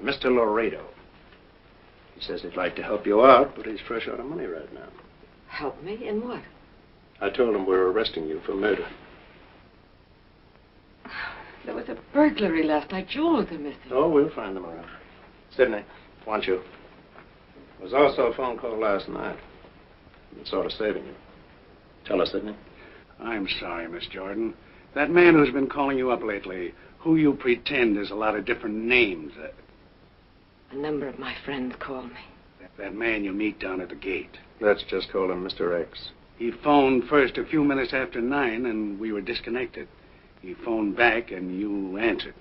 Mr. Laredo. He says he'd like to help you out, but he's fresh out of money right now. Help me? In what? I told him we're arresting you for murder. There was a burglary last night. Jewels are missing. Oh, we'll find them around. Sidney, want you. There was also a phone call last night. It's sort of saving you. Tell us, Sidney. I'm sorry, Miss Jordan. That man who's been calling you up lately, who you pretend is a lot of different names. A number of my friends call me. That man you meet down at the gate. Let's just call him Mr. X. He phoned first a few minutes after 9, and we were disconnected. He phoned back, and you answered.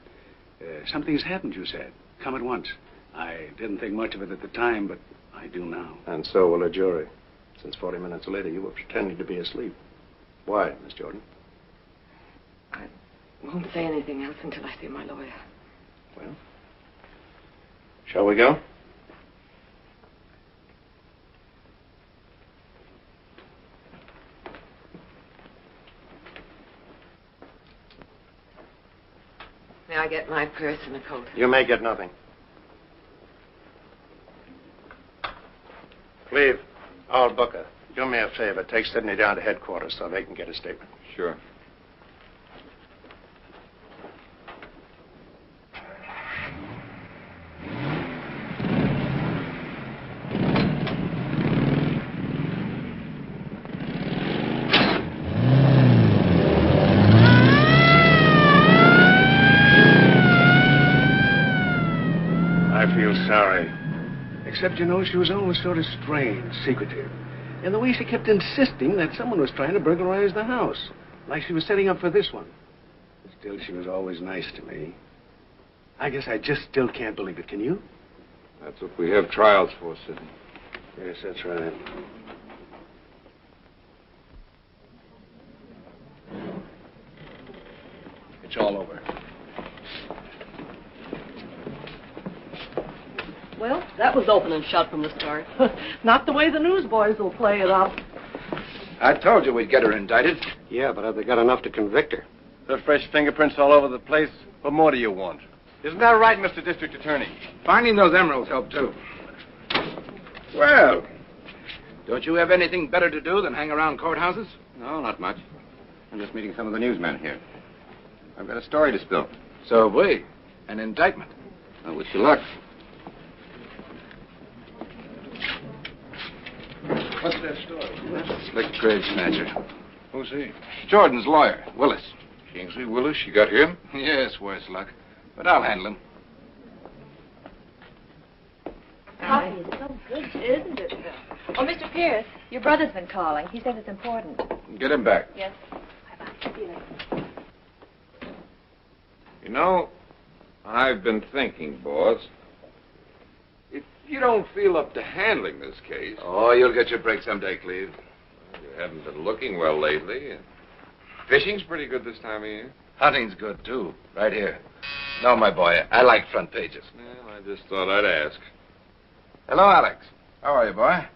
Something's happened, you said. Come at once. I didn't think much of it at the time, but I do now. And so will a jury. Since 40 minutes later, you were pretending to be asleep. Why, Miss Jordan? I won't say anything else until I see my lawyer. Well, shall we go? May I get my purse and a coat? You may get nothing. Cleve, I'll book her. Do me a favor. Take Sidney down to headquarters so they can get a statement. Sure. I feel sorry. Except, you know, she was always sort of strange, secretive. And the way she kept insisting that someone was trying to burglarize the house. Like she was setting up for this one. Still, she was always nice to me. I guess I just still can't believe it. Can you? That's what we have trials for, Sidney. Yes, that's right. It's all over. Well, that was open and shut from the start. Not the way the newsboys will play it up. I told you we'd get her indicted. Yeah, but have they got enough to convict her? There are fresh fingerprints all over the place. What more do you want? Isn't that right, Mr. District Attorney? Finding those emeralds helped, too. Well, don't you have anything better to do than hang around courthouses? No, not much. I'm just meeting some of the newsmen here. I've got a story to spill. So have we. An indictment. I wish you luck. What's that story? Slick trade snatcher. Who's he? Jordan's lawyer, Willis. Kingsley Willis? You got him? Yes, worse luck. But I'll handle him. Coffee is so good, isn't it? Oh, Mr. Pierce, your brother's been calling. He says it's important. Get him back. Yes. Bye-bye. See you later. You know, I've been thinking, boss. If you don't feel up to handling this case... Oh, you'll get your break someday, Cleve. You haven't been looking well lately. Fishing's pretty good this time of year. Hunting's good, too. Right here. No, my boy, I like front pages. Well, I just thought I'd ask. Hello, Alex. How are you, boy?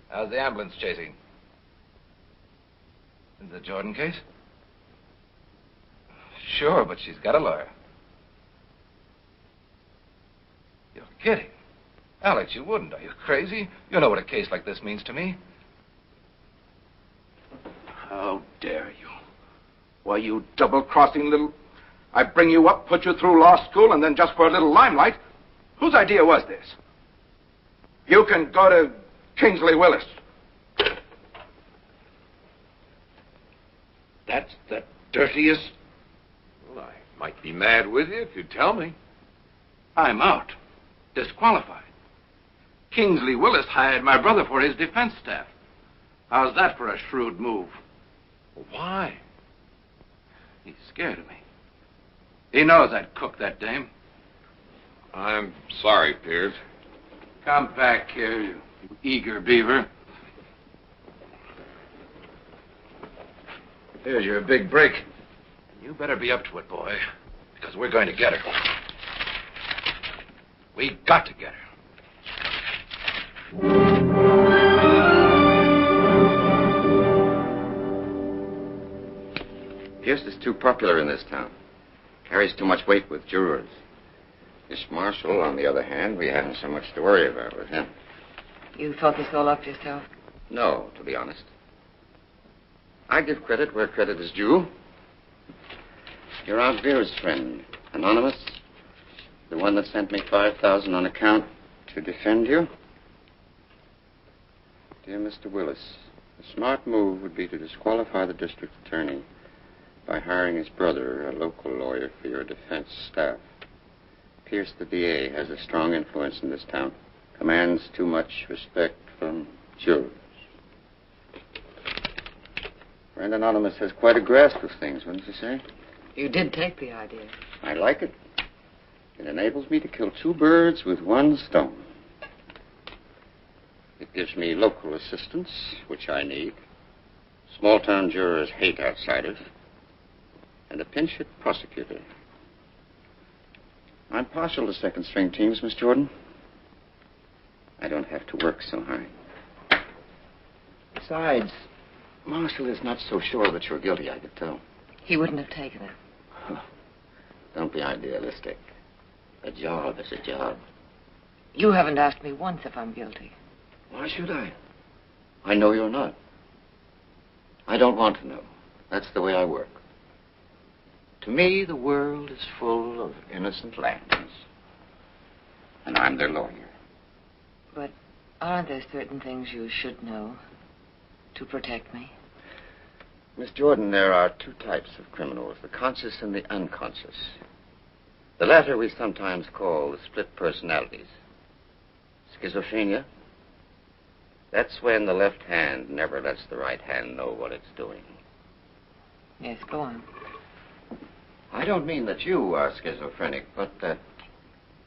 How's the ambulance chasing? The Jordan case? Sure, but she's got a lawyer. You're kidding. Alex, you wouldn't. Are you crazy? You know what a case like this means to me. How dare you? Why, you double-crossing little... I bring you up, put you through law school, and then just for a little limelight. Whose idea was this? You can go to Kingsley Willis. That's the dirtiest... Well, I might be mad with you if you'd tell me. I'm out. Disqualified. Kingsley Willis hired my brother for his defense staff. How's that for a shrewd move? Why? He's scared of me. He knows I'd cook that dame. I'm sorry, Pierce. Come back here, you eager beaver. Here's your big break. You better be up to it, boy, because we're going to get her. We got to get her. Pierce is too popular in this town. Carries too much weight with jurors. This Marshall, on the other hand, we haven't so much to worry about with him. You thought this all up yourself? No, to be honest. I give credit where credit is due. You're Aunt Vera's friend, Anonymous. The one that sent me $5,000 on account to defend you. Dear Mr. Willis, a smart move would be to disqualify the district attorney by hiring his brother, a local lawyer, for your defense staff. Pierce, the DA, has a strong influence in this town. commands too much respect from jurors. Friend Anonymous has quite a grasp of things, wouldn't you say? You did take the idea. I like it. It enables me to kill two birds with one stone. It gives me local assistance, which I need. Small-town jurors hate outsiders. And a pinch-hit prosecutor. I'm partial to second-string teams, Miss Jordan. I don't have to work so hard. Besides, Marshall is not so sure that you're guilty, I could tell. He wouldn't have taken it. Don't be idealistic. A job is a job. You haven't asked me once if I'm guilty. Why should I? I know you're not. I don't want to know. That's the way I work. To me, the world is full of innocent lambs. And I'm their lawyer. But aren't there certain things you should know to protect me? Miss Jordan, there are two types of criminals, the conscious and the unconscious. The latter we sometimes call the split personalities. Schizophrenia. That's when the left hand never lets the right hand know what it's doing. Yes, go on. I don't mean that you are schizophrenic, but that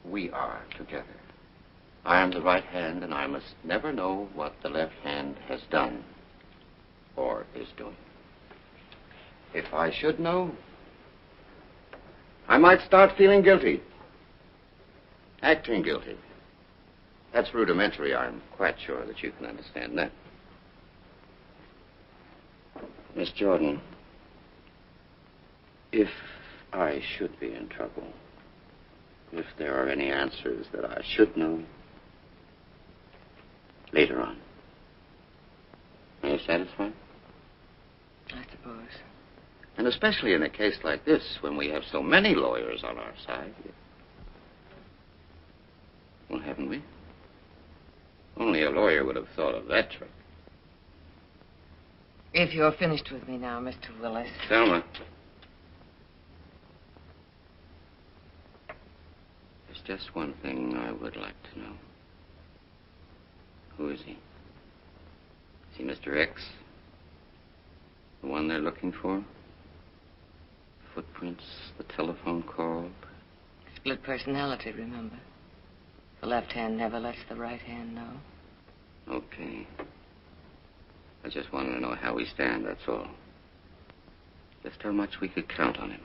we are together. I am the right hand, and I must never know what the left hand has done or is doing. If I should know, I might start feeling guilty. Acting guilty. That's rudimentary. I'm quite sure that you can understand that. Miss Jordan, if I should be in trouble, if there are any answers that I should know, later on. Are you satisfied? I suppose. And especially in a case like this, when we have so many lawyers on our side. Well, haven't we? Only a lawyer would have thought of that trick. If you're finished with me now, Mr. Willis. Thelma. There's just one thing I would like to know. Who is he? Is he Mr. X? The one they're looking for? Footprints, the telephone call. Split personality, remember? The left hand never lets the right hand know. Okay. I just wanted to know how we stand, that's all. Just how much we could count on him.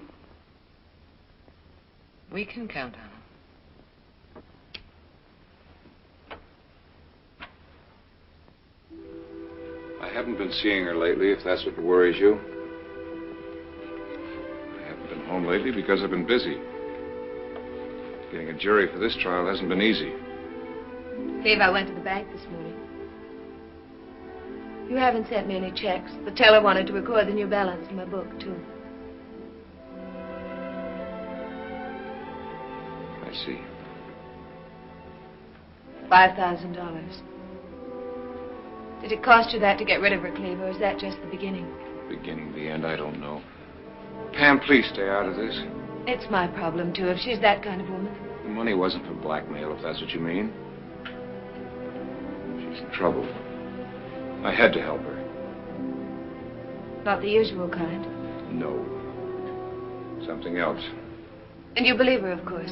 We can count on him. I haven't been seeing her lately, if that's what worries you. I haven't been home lately because I've been busy. Getting a jury for this trial hasn't been easy. Dave, I went to the bank this morning. You haven't sent me any checks. The teller wanted to record the new balance in my book, too. I see. $5,000. Did it cost you that to get rid of her, Cleve, or is that just the beginning? Beginning, the end, I don't know. Pam, please stay out of this. It's my problem, too, if she's that kind of woman. The money wasn't for blackmail, if that's what you mean. She's in trouble. I had to help her. Not the usual kind. No. Something else. And you believe her, of course.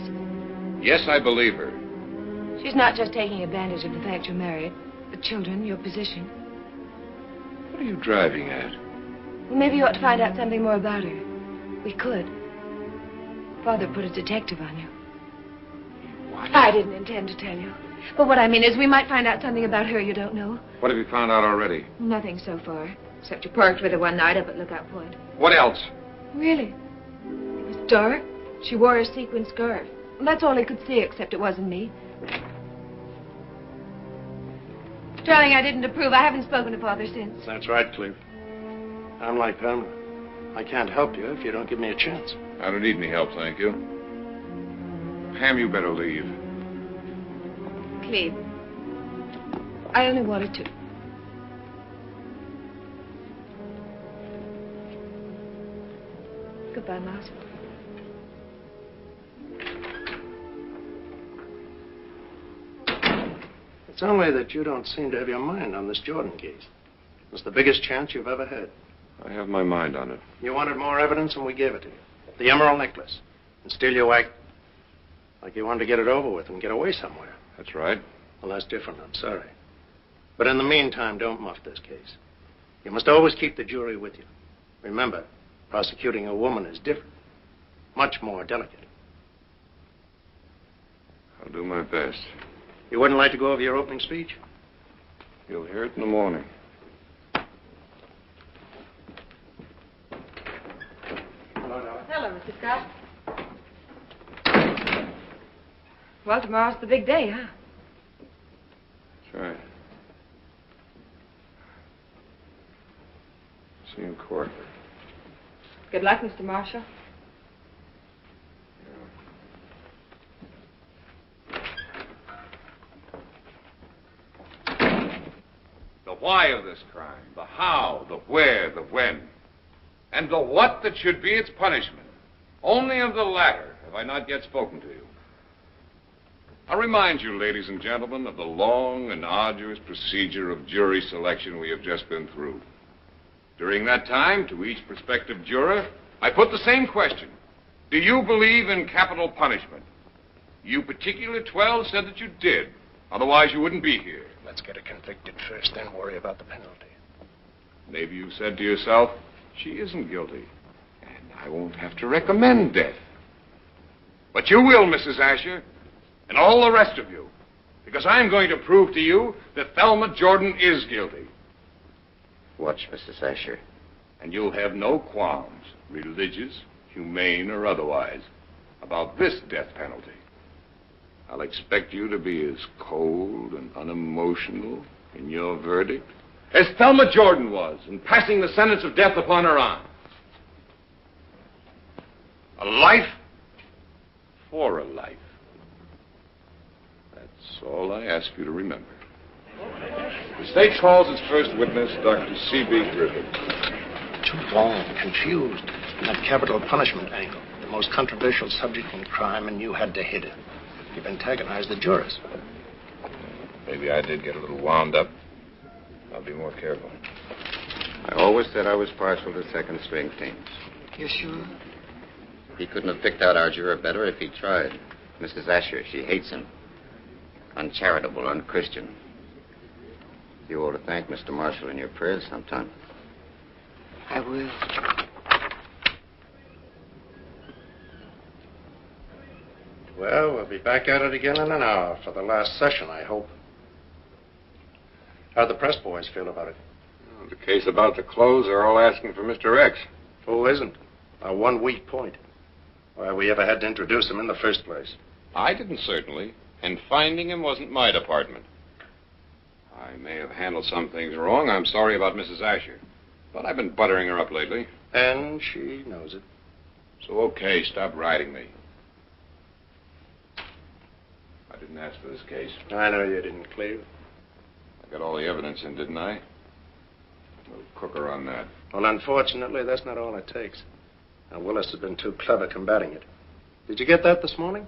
Yes, I believe her. She's not just taking advantage of the fact you're married. The children, your position. What are you driving at? Well, maybe you ought to find out something more about her. We could. Father put a detective on you. What? I didn't intend to tell you. But what I mean is we might find out something about her you don't know. What have you found out already? Nothing so far. Except you parked with her one night up at Lookout Point. What else? Really? It was dark. She wore a sequin scarf. Well, that's all he could see, except it wasn't me. Darling, I didn't approve. I haven't spoken to Father since. That's right, Cleve. I'm like Thelma. I can't help you if you don't give me a chance. I don't need any help, thank you. Pam, you better leave. Cleve, I only wanted to. Goodbye, Miles. It's only that you don't seem to have your mind on this Jordan case. It's the biggest chance you've ever had. I have my mind on it. You wanted more evidence, and we gave it to you. The emerald necklace. And still you act like you wanted to get it over with and get away somewhere. That's right. Well, that's different. I'm sorry. But in the meantime, don't muff this case. You must always keep the jury with you. Remember, prosecuting a woman is different. Much more delicate. I'll do my best. You wouldn't like to go over your opening speech? You'll hear it in the morning. Hello, Mr. Scott. Well, tomorrow's the big day, huh? That's right. See you in court. Good luck, Mr. Marshall. The why of this crime, the how, the where, the when, and the what that should be its punishment. Only of the latter have I not yet spoken to you. I remind you, ladies and gentlemen, of the long and arduous procedure of jury selection we have just been through. During that time, to each prospective juror, I put the same question. Do you believe in capital punishment? You particular 12 said that you did. Otherwise, you wouldn't be here. Let's get her convicted first, then worry about the penalty. Maybe you said to yourself, she isn't guilty, and I won't have to recommend death. But you will, Mrs. Asher, and all the rest of you, because I'm going to prove to you that Thelma Jordan is guilty. Watch, Mrs. Asher. And you'll have no qualms, religious, humane, or otherwise, about this death penalty. I'll expect you to be as cold and unemotional in your verdict as Thelma Jordan was in passing the sentence of death upon her aunt. A life for a life. That's all I ask you to remember. The state calls its first witness, Dr. C.B. Griffin. Too long, confused. In that capital punishment angle. The most controversial subject in crime, and you had to hit it. You've antagonized the jurors. Maybe I did get a little wound up. I'll be more careful. I always said I was partial to second-string teams. You sure? He couldn't have picked out our juror better if he tried. Mrs. Asher, she hates him. Uncharitable, unchristian. You ought to thank Mr. Marshall in your prayers sometime. I will. Well, we'll be back at it again in an hour for the last session, I hope. How'd the press boys feel about it? Well, the case about the clothes are all asking for Mr. X. Who isn't? Our one weak point. Why we ever had to introduce him in the first place. I didn't, certainly. And finding him wasn't my department. I may have handled some things wrong. I'm sorry about Mrs. Asher. But I've been buttering her up lately. And she knows it. So, okay, stop riding me. I didn't ask for this case. I know you didn't, Cleve. I got all the evidence in, didn't I? We'll cook her on that. Well, unfortunately, that's not all it takes. Now, Willis has been too clever combating it. Did you get that this morning?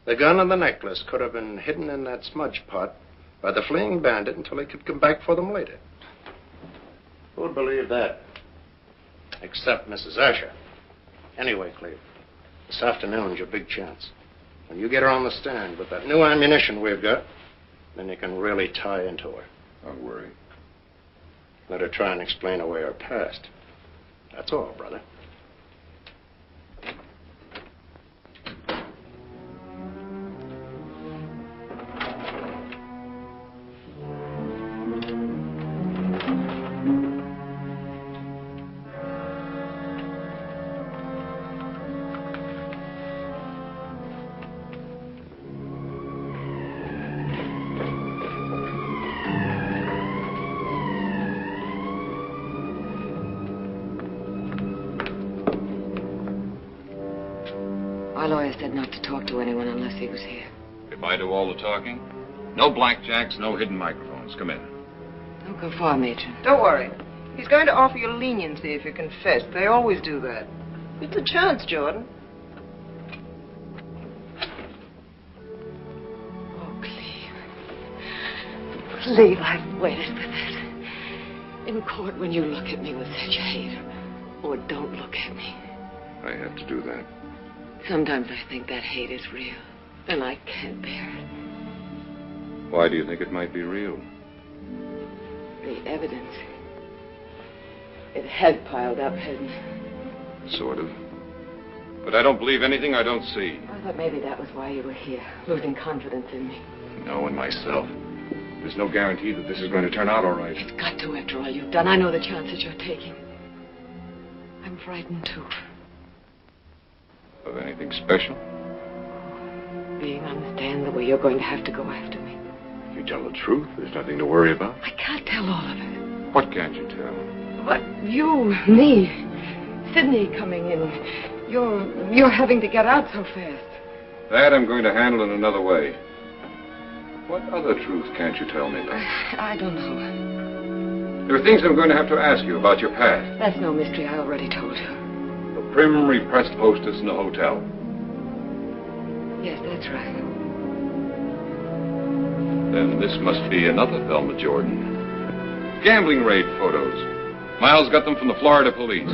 The gun and the necklace could have been hidden in that smudge pot by the fleeing bandit until he could come back for them later. Who'd believe that? Except Mrs. Asher. Anyway, Cleve, this afternoon's your big chance. When you get her on the stand with that new ammunition we've got, then you can really tie into her. Don't worry. Let her try and explain away her past. That's all, brother. Our lawyer said not to talk to anyone unless he was here. If I do all the talking, no blackjacks, no hidden microphones. Come in. Don't go far, Major. Don't worry. He's going to offer you leniency if you confess. They always do that. It's a chance, Jordan. Oh, Cleve. believe I've waited for this. In court, when you look at me with such hate, or don't look at me. I have to do that. Sometimes I think that hate is real, and I can't bear it. Why do you think it might be real? The evidence. It has piled up, hasn't it? Sort of. But I don't believe anything I don't see. I thought maybe that was why you were here, losing confidence in me. No, in myself. There's no guarantee that this is going to turn out all right. It's got to after all you've done. I know the chances you're taking. I'm frightened, too. Of anything special? Being on the stand the way you're going to have to go after me. If you tell the truth, there's nothing to worry about. I can't tell all of it. What can't you tell? But you, me, Sydney coming in. You're having to get out so fast. That I'm going to handle in another way. What other truth can't you tell me, though? I don't know. There are things I'm going to have to ask you about your past. That's no mystery. I already told you. The prim, repressed hostess in the hotel. Yes, that's right. Then this must be another Thelma Jordan. Gambling raid photos. Miles got them from the Florida police.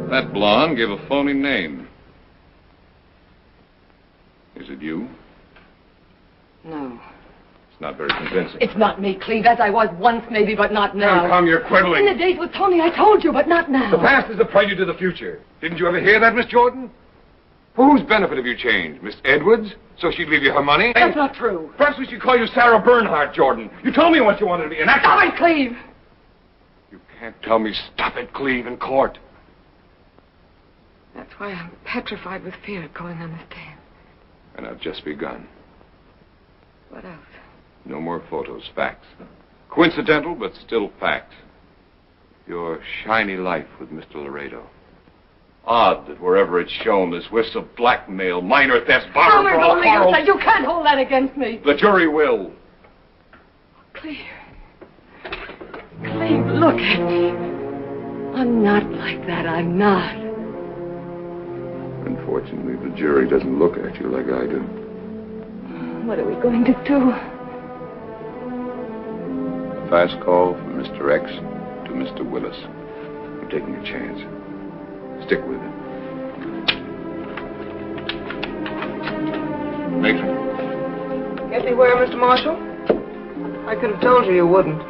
That blonde gave a phony name. Is it you? No. It's not very convincing. It's not me, Cleve, as I was once maybe, but not now. Come, you're quibbling. In the days with Tony, I told you, but not now. The past is the prelude to the future. Didn't you ever hear that, Miss Jordan? For whose benefit have you changed? Miss Edwards? So she'd leave you her money? That's not true. Perhaps we should call you Sarah Bernhardt, Jordan. You told me once you wanted to be an actress. Stop it, Cleve! You can't tell me stop it, Cleve, in court. That's why I'm petrified with fear of going on the stand. And I've just begun. What else? No more photos, facts. Coincidental, but still facts. Your shiny life with Mr. Laredo. Odd that wherever it's shown, there's whiffs of blackmail, minor thefts, borrowed for all quarrels. You can't hold that against me. The jury will. Cleve. Cleve, look at me. I'm not like that. I'm not. Unfortunately, the jury doesn't look at you like I do. What are we going to do? Fast call from Mr. X to Mr. Willis. I'm taking a chance. Stick with it. Matron. Get me where, Mr. Marshall? I could have told you you wouldn't.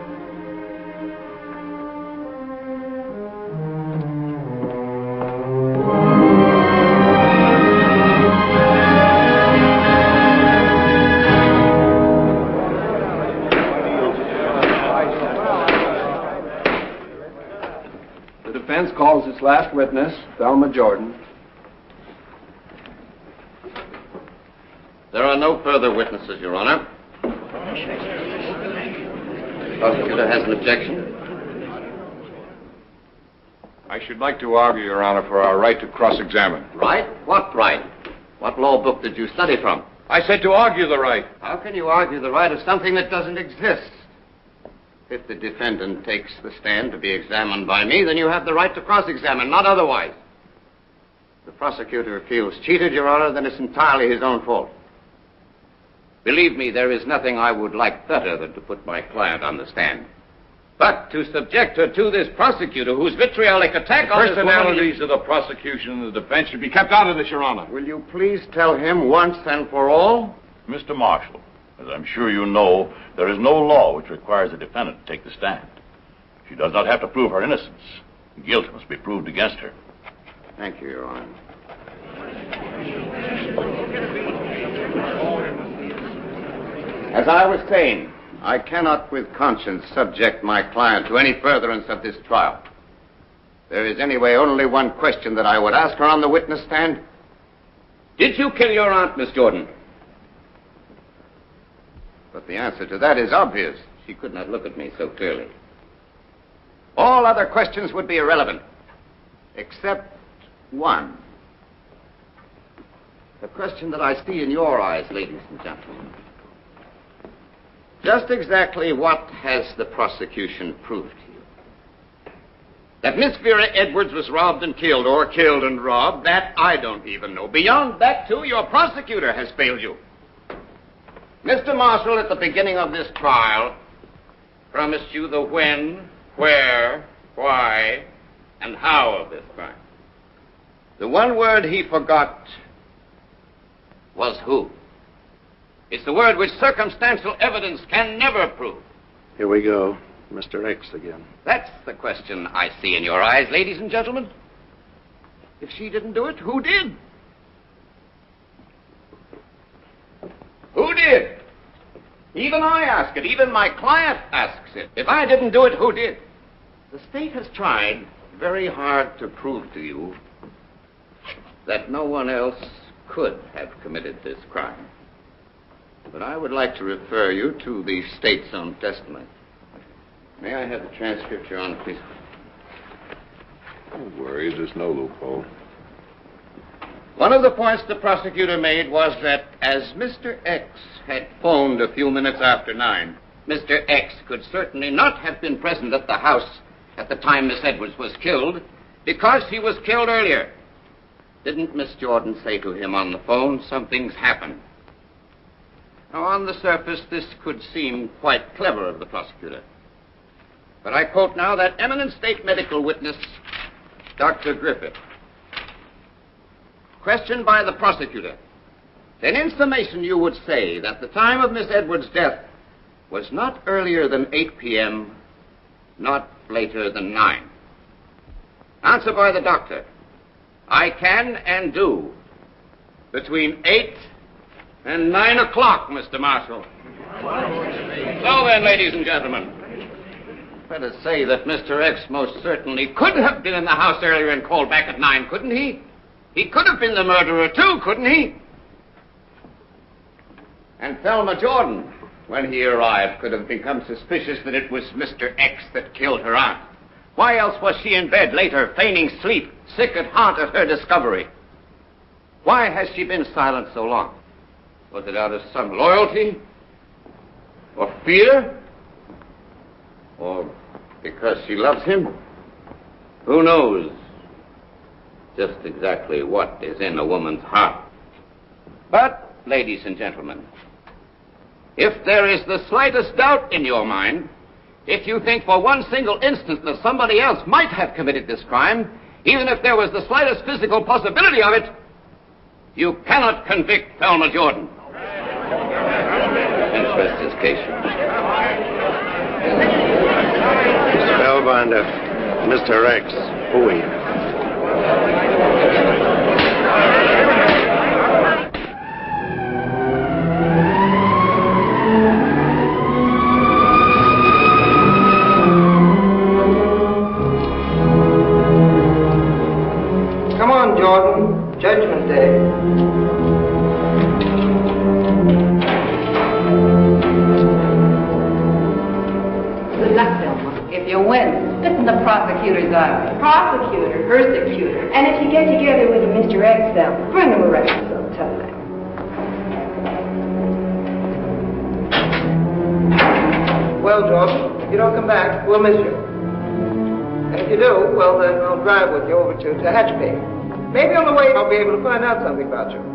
Calls its last witness, Thelma Jordan. There are no further witnesses, Your Honor. The prosecutor has an objection. I should like to argue, Your Honor, for our right to cross-examine. Right? What right? What law book did you study from? I said to argue the right. How can you argue the right of something that doesn't exist? If the defendant takes the stand to be examined by me, then you have the right to cross-examine, not otherwise. If the prosecutor feels cheated, Your Honor, then it's entirely his own fault. Believe me, there is nothing I would like better than to put my client on the stand. But to subject her to this prosecutor whose vitriolic attack on this woman... Personalities of the prosecution and the defense should be kept out of this, Your Honor. Will you please tell him once and for all? Mr. Marshall, as I'm sure you know, there is no law which requires a defendant to take the stand. She does not have to prove her innocence. Guilt must be proved against her. Thank you, Your Honor. As I was saying, I cannot with conscience subject my client to any furtherance of this trial. There is anyway only one question that I would ask her on the witness stand. Did you kill your aunt, Miss Jordan? But the answer to that is obvious. She could not look at me so clearly. All other questions would be irrelevant, except one. The question that I see in your eyes, ladies and gentlemen. Just exactly what has the prosecution proved to you? That Miss Vera Edwards was robbed and killed, or killed and robbed, that I don't even know. Beyond that, too, your prosecutor has failed you. Mr. Marshall, at the beginning of this trial, promised you the when, where, why, and how of this crime. The one word he forgot was who. It's the word which circumstantial evidence can never prove. Here we go. Mr. X again. That's the question I see in your eyes, ladies and gentlemen. If she didn't do it, who did? Who did? Even I ask it. Even my client asks it. If I didn't do it, who did? The state has tried very hard to prove to you that no one else could have committed this crime. But I would like to refer you to the state's own testimony. May I have the transcript, Your Honor, please? No worries, there's no loophole. One of the points the prosecutor made was that as Mr. X had phoned a few minutes after 9, Mr. X could certainly not have been present at the house at the time Miss Edwards was killed because he was killed earlier. Didn't Miss Jordan say to him on the phone, something's happened? Now, on the surface, this could seem quite clever of the prosecutor. But I quote now that eminent state medical witness, Dr. Griffith. Questioned by the prosecutor, then in summation you would say that the time of Miss Edwards' death was not earlier than 8 p.m., not later than 9. Answer by the doctor. I can and do between 8 and 9 o'clock, Mr. Marshall. So then, ladies and gentlemen, let us say that Mr. X most certainly could have been in the house earlier and called back at 9, couldn't he? He could have been the murderer, too, couldn't he? And Thelma Jordan, when he arrived, could have become suspicious that it was Mr. X that killed her aunt. Why else was she in bed later, feigning sleep, sick at heart at her discovery? Why has she been silent so long? Was it out of some loyalty? Or fear? Or because she loves him? Who knows just exactly what is in a woman's heart? But, ladies and gentlemen, if there is the slightest doubt in your mind, if you think for one single instant that somebody else might have committed this crime, even if there was the slightest physical possibility of it, you cannot convict Thelma Jordan. Interest his case. Spellbinder, Mr. X, who are you? Come on, Jordan. Judgment Day. Good luck, Thelma. If you win, spit in the prosecutor's eye. Prosecutor, persecutor. And if you get together with Mr. X, Thelma, bring him around sometime. Well, Jordan, if you don't come back, we'll miss you. And if you do, well, then I'll drive with you over to Tehachapi. Maybe on the way I'll be able to find out something about you.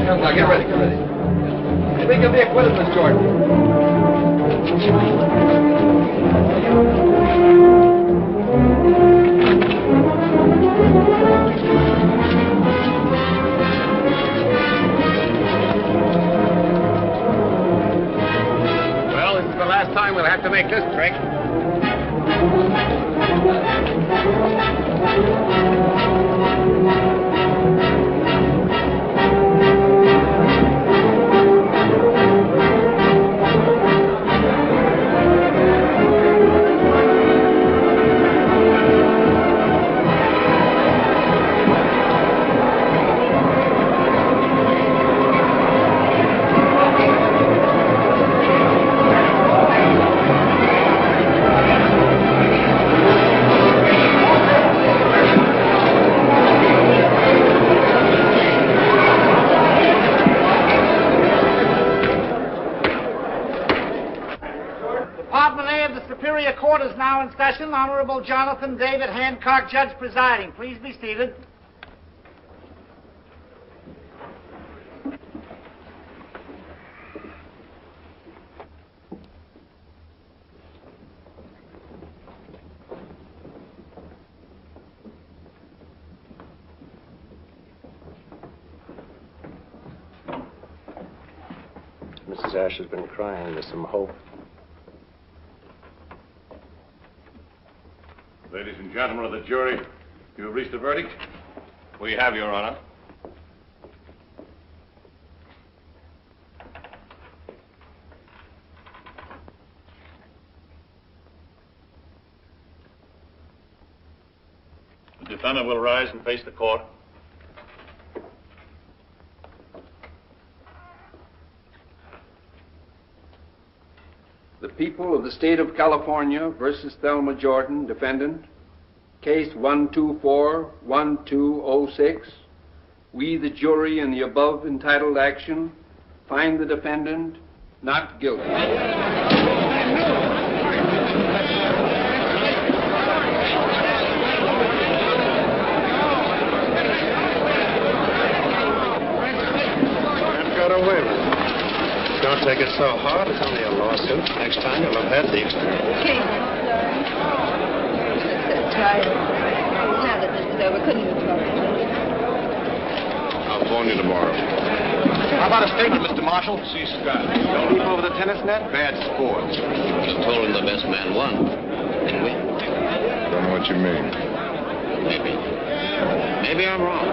Now, get ready, get ready. You think you'll be acquitted, Miss Jordan? Well, this is the last time we'll have to make this trick. now in session. Honorable Jonathan David Hancock, judge presiding. Please be seated. Mrs. Ash has been crying. There's some hope. Ladies and gentlemen of the jury, you have reached a verdict? We have, Your Honor. The defendant will rise and face the court. The people of the state of California versus Thelma Jordan, defendant. Case 124-1206. We, the jury, in the above entitled action, find the defendant not guilty. Got away with it. Don't take it so hard. It's only a lawsuit. Next time you'll have had the experience. Kate. I'm so tired. Now that this is over, couldn't you talk to me? I'll phone you tomorrow. How about a statement, Mr. Marshall? See Scott. Don't leap over the tennis net? Bad sports. You told him the best man won, didn't we? Don't know what you mean. Maybe I'm wrong.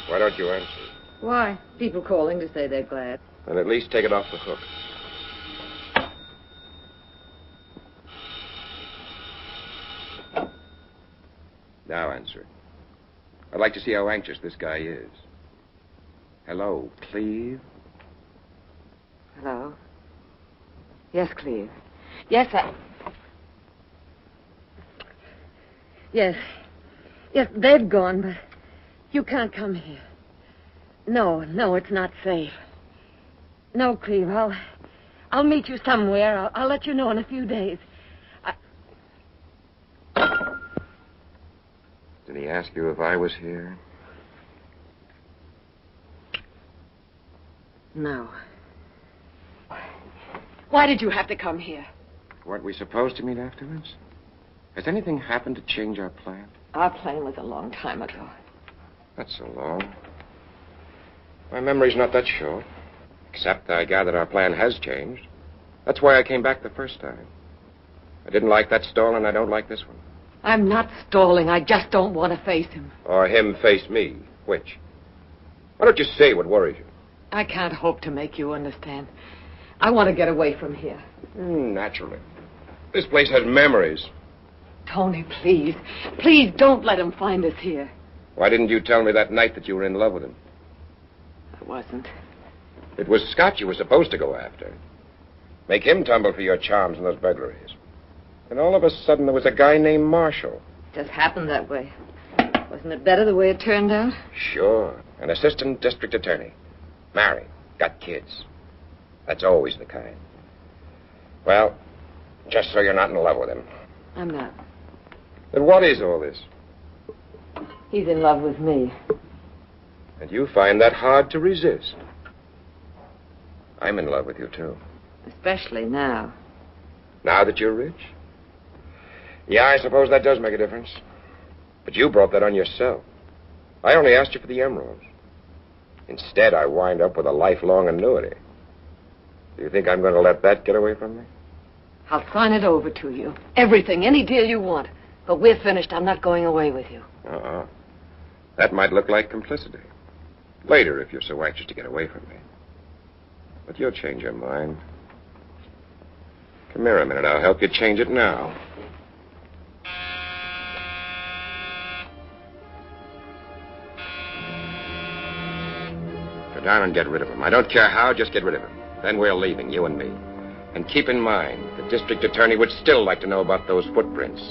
Why don't you answer? Why? People calling to say they're glad. And at least take it off the hook. Now answer. I'd like to see how anxious this guy is. Hello, Cleve? Hello? Yes, Cleve. Yes, Yes. Yes, they've gone, but you can't come here. No, it's not safe. No, Cleve, I'll meet you somewhere. I'll let you know in a few days. Did he ask you if I was here? No. Why did you have to come here? Weren't we supposed to meet afterwards? Has anything happened to change our plan? Our plan was a long time ago. Not so long. My memory's not that short. Except I gather our plan has changed. That's why I came back the first time. I didn't like that stall, and I don't like this one. I'm not stalling. I just don't want to face him. Or him face me. Which? Why don't you say what worries you? I can't hope to make you understand. I want to get away from here. Naturally. This place has memories. Tony, please. Please don't let him find us here. Why didn't you tell me that night that you were in love with him? I wasn't. It was Scott you were supposed to go after. Make him tumble for your charms and those burglaries. And all of a sudden there was a guy named Marshall. Just happened that way. Wasn't it better the way it turned out? Sure. An assistant district attorney. Married. Got kids. That's always the kind. Well, just so you're not in love with him. I'm not. Then what is all this? He's in love with me. And you find that hard to resist. I'm in love with you, too. Especially now. Now that you're rich? Yeah, I suppose that does make a difference. But you brought that on yourself. I only asked you for the emeralds. Instead, I wind up with a lifelong annuity. Do you think I'm going to let that get away from me? I'll sign it over to you. Everything, any deal you want. But we're finished. I'm not going away with you. That might look like complicity. Later, if you're so anxious to get away from me. But you'll change your mind. Come here a minute. I'll help you change it now. Go down and get rid of him. I don't care how, just get rid of him. Then we're leaving, you and me. And keep in mind, the district attorney would still like to know about those footprints.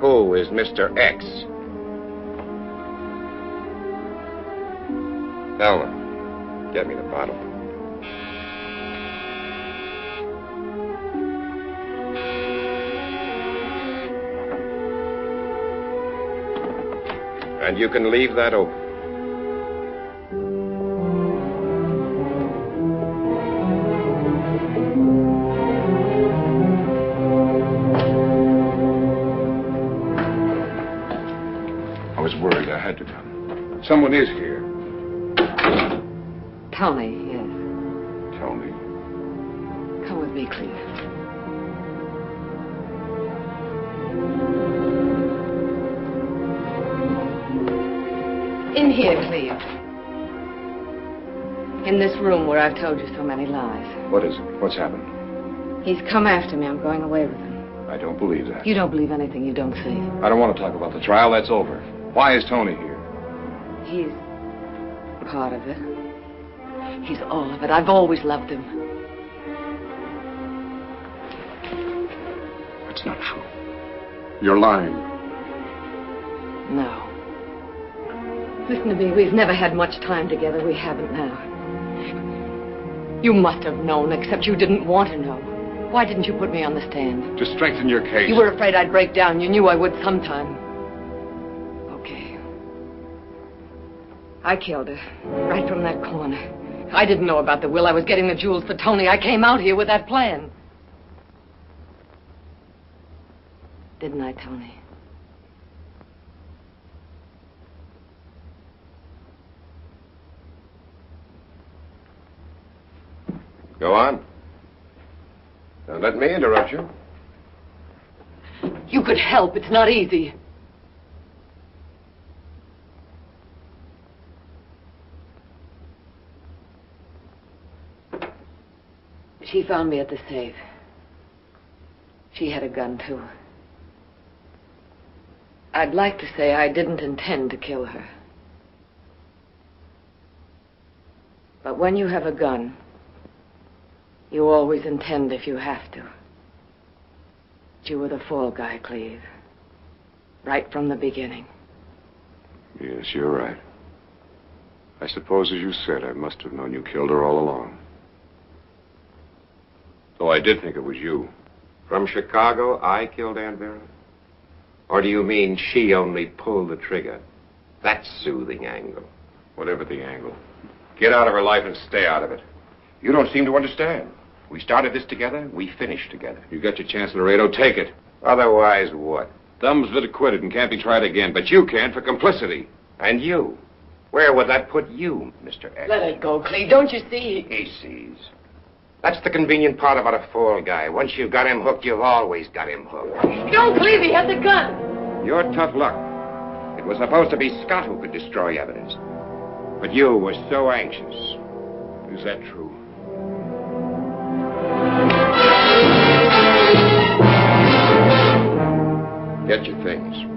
Who is Mr. X? Thelma, get me the bottle. And you can leave that open. I was worried. I had to come. Someone is here. Tony, yes. Tony. Come with me, Cleve. In here, Cleve. In this room where I've told you so many lies. What is it? What's happened? He's come after me. I'm going away with him. I don't believe that. You don't believe anything you don't see. I don't want to talk about the trial. That's over. Why is Tony here? He's part of it. He's all of it. I've always loved him. That's not true. You're lying. No. Listen to me. We've never had much time together. We haven't now. You must have known, except you didn't want to know. Why didn't you put me on the stand? To strengthen your case. You were afraid I'd break down. You knew I would sometime. Okay. I killed her. Right from that corner. I didn't know about the will. I was getting the jewels for Tony. I came out here with that plan. Didn't I, Tony? Go on. Don't let me interrupt you. You could help. It's not easy. She found me at the safe. She had a gun, too. I'd like to say I didn't intend to kill her. But when you have a gun, you always intend if you have to. But you were the fall guy, Cleve. Right from the beginning. Yes, you're right. I suppose, as you said, I must have known you killed her all along. Though I did think it was you. From Chicago, I killed Aunt Vera? Or do you mean she only pulled the trigger? That's soothing angle. Whatever the angle. Get out of her life and stay out of it. You don't seem to understand. We started this together, we finished together. You got your chance, Laredo. Take it. Otherwise, what? Thumb's been acquitted and can't be tried again, but you can for complicity. And you? Where would that put you, Mr. X? Let it go, Cleve. Don't you see? He sees. That's the convenient part about a fall guy. Once you've got him hooked, you've always got him hooked. Don't, Cleve. He had the gun. You're tough luck. It was supposed to be Scott who could destroy evidence. But you were so anxious. Is that true? Get your things.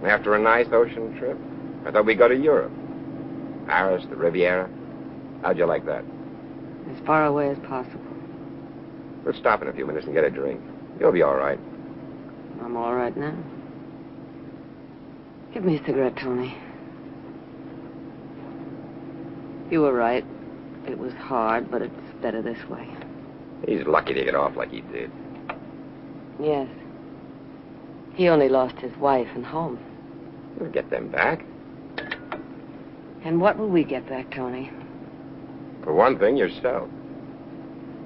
After a nice ocean trip, I thought we'd go to Europe. Paris, the Riviera. How'd you like that? As far away as possible. We'll stop in a few minutes and get a drink. You'll be all right. I'm all right now. Give me a cigarette, Tony. You were right. It was hard, but it's better this way. He's lucky to get off like he did. Yes. He only lost his wife and home. We'll get them back. And what will we get back, Tony? For one thing, yourself.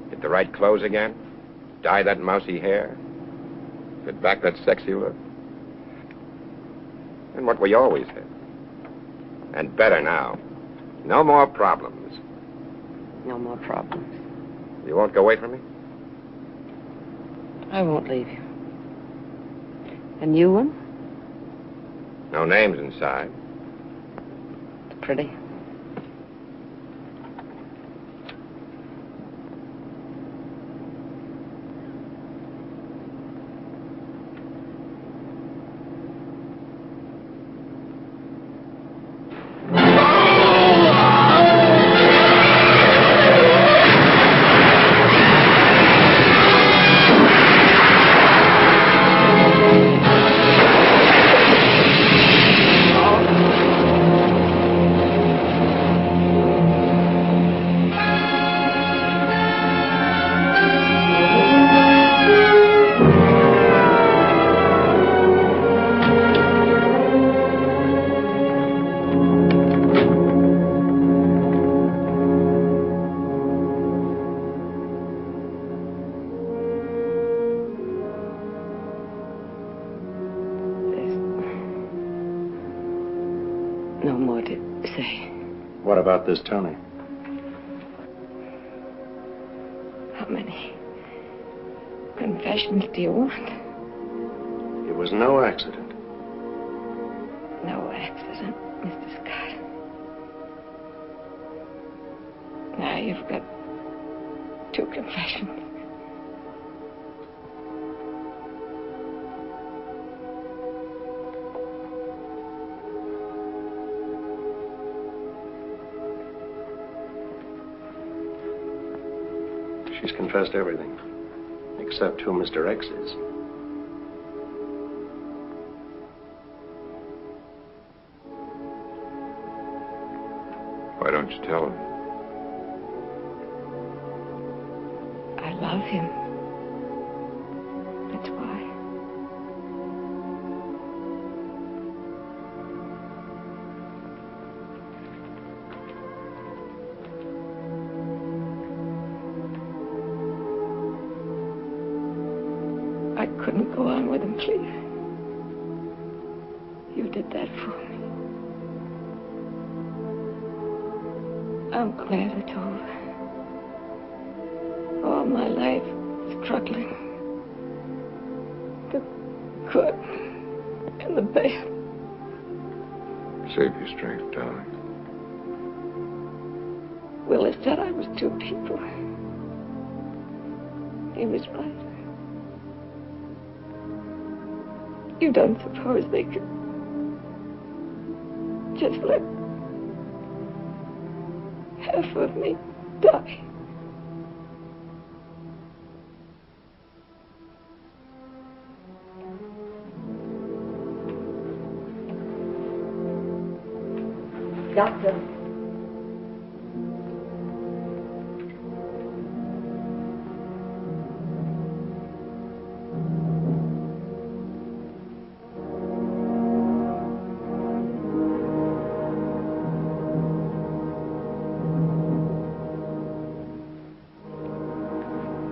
Get the right clothes again. Dye that mousy hair. Get back that sexy look. And what we always had. And better now. No more problems. No more problems. You won't go away from me? I won't leave you. And you, one? No names inside. It's pretty. No more to say. What about this Tony? How many confessions do you want? It was no accident. No accident, Mr. Scott. Now you've got 2 confessions. She's confessed everything, except who Mr. X is. Why don't you tell her? I love him. That's why. I couldn't go on with him, Cleve. You did that for me. I'm glad it's over. All my life, struggling. The good and the bad. Save your strength, darling. Willis said I was 2 people. He was right. You don't suppose they could just let half of me die? Doctor.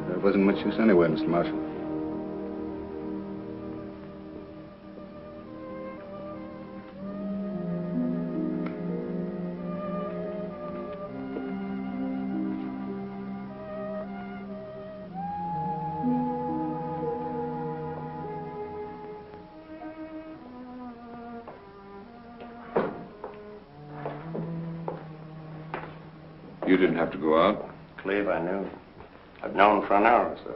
There wasn't much use anyway, Mr. Marshall. You didn't have to go out. Cleve, I knew. I've known for an hour or so.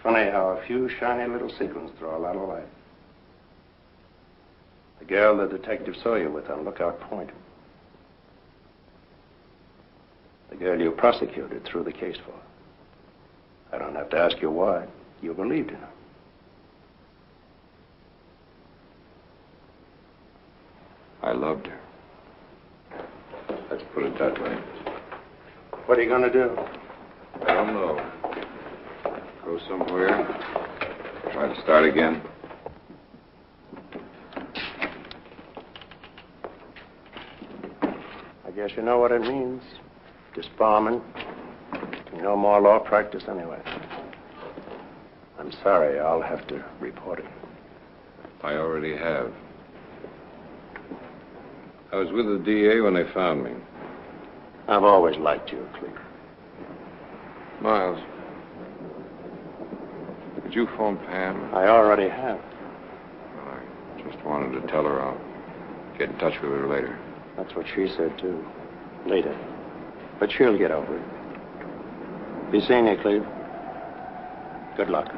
Funny how a few shiny little sequins throw a lot of light. The girl the detective saw you with on Lookout Point. The girl you prosecuted threw the case for. I don't have to ask you why. You believed in her. I loved her. Let's put it that way. What are you going to do? I don't know. Go somewhere. Try to start again. I guess you know what it means. Disbarment. No more law practice anyway. I'm sorry, I'll have to report it. I already have. I was with the DA when they found me. I've always liked you, Cleve. Miles, did you phone Pam? I already have. Well, I just wanted to tell her I'll get in touch with her later. That's what she said, too. Later. But she'll get over it. Be seeing you, Cleve. Good luck.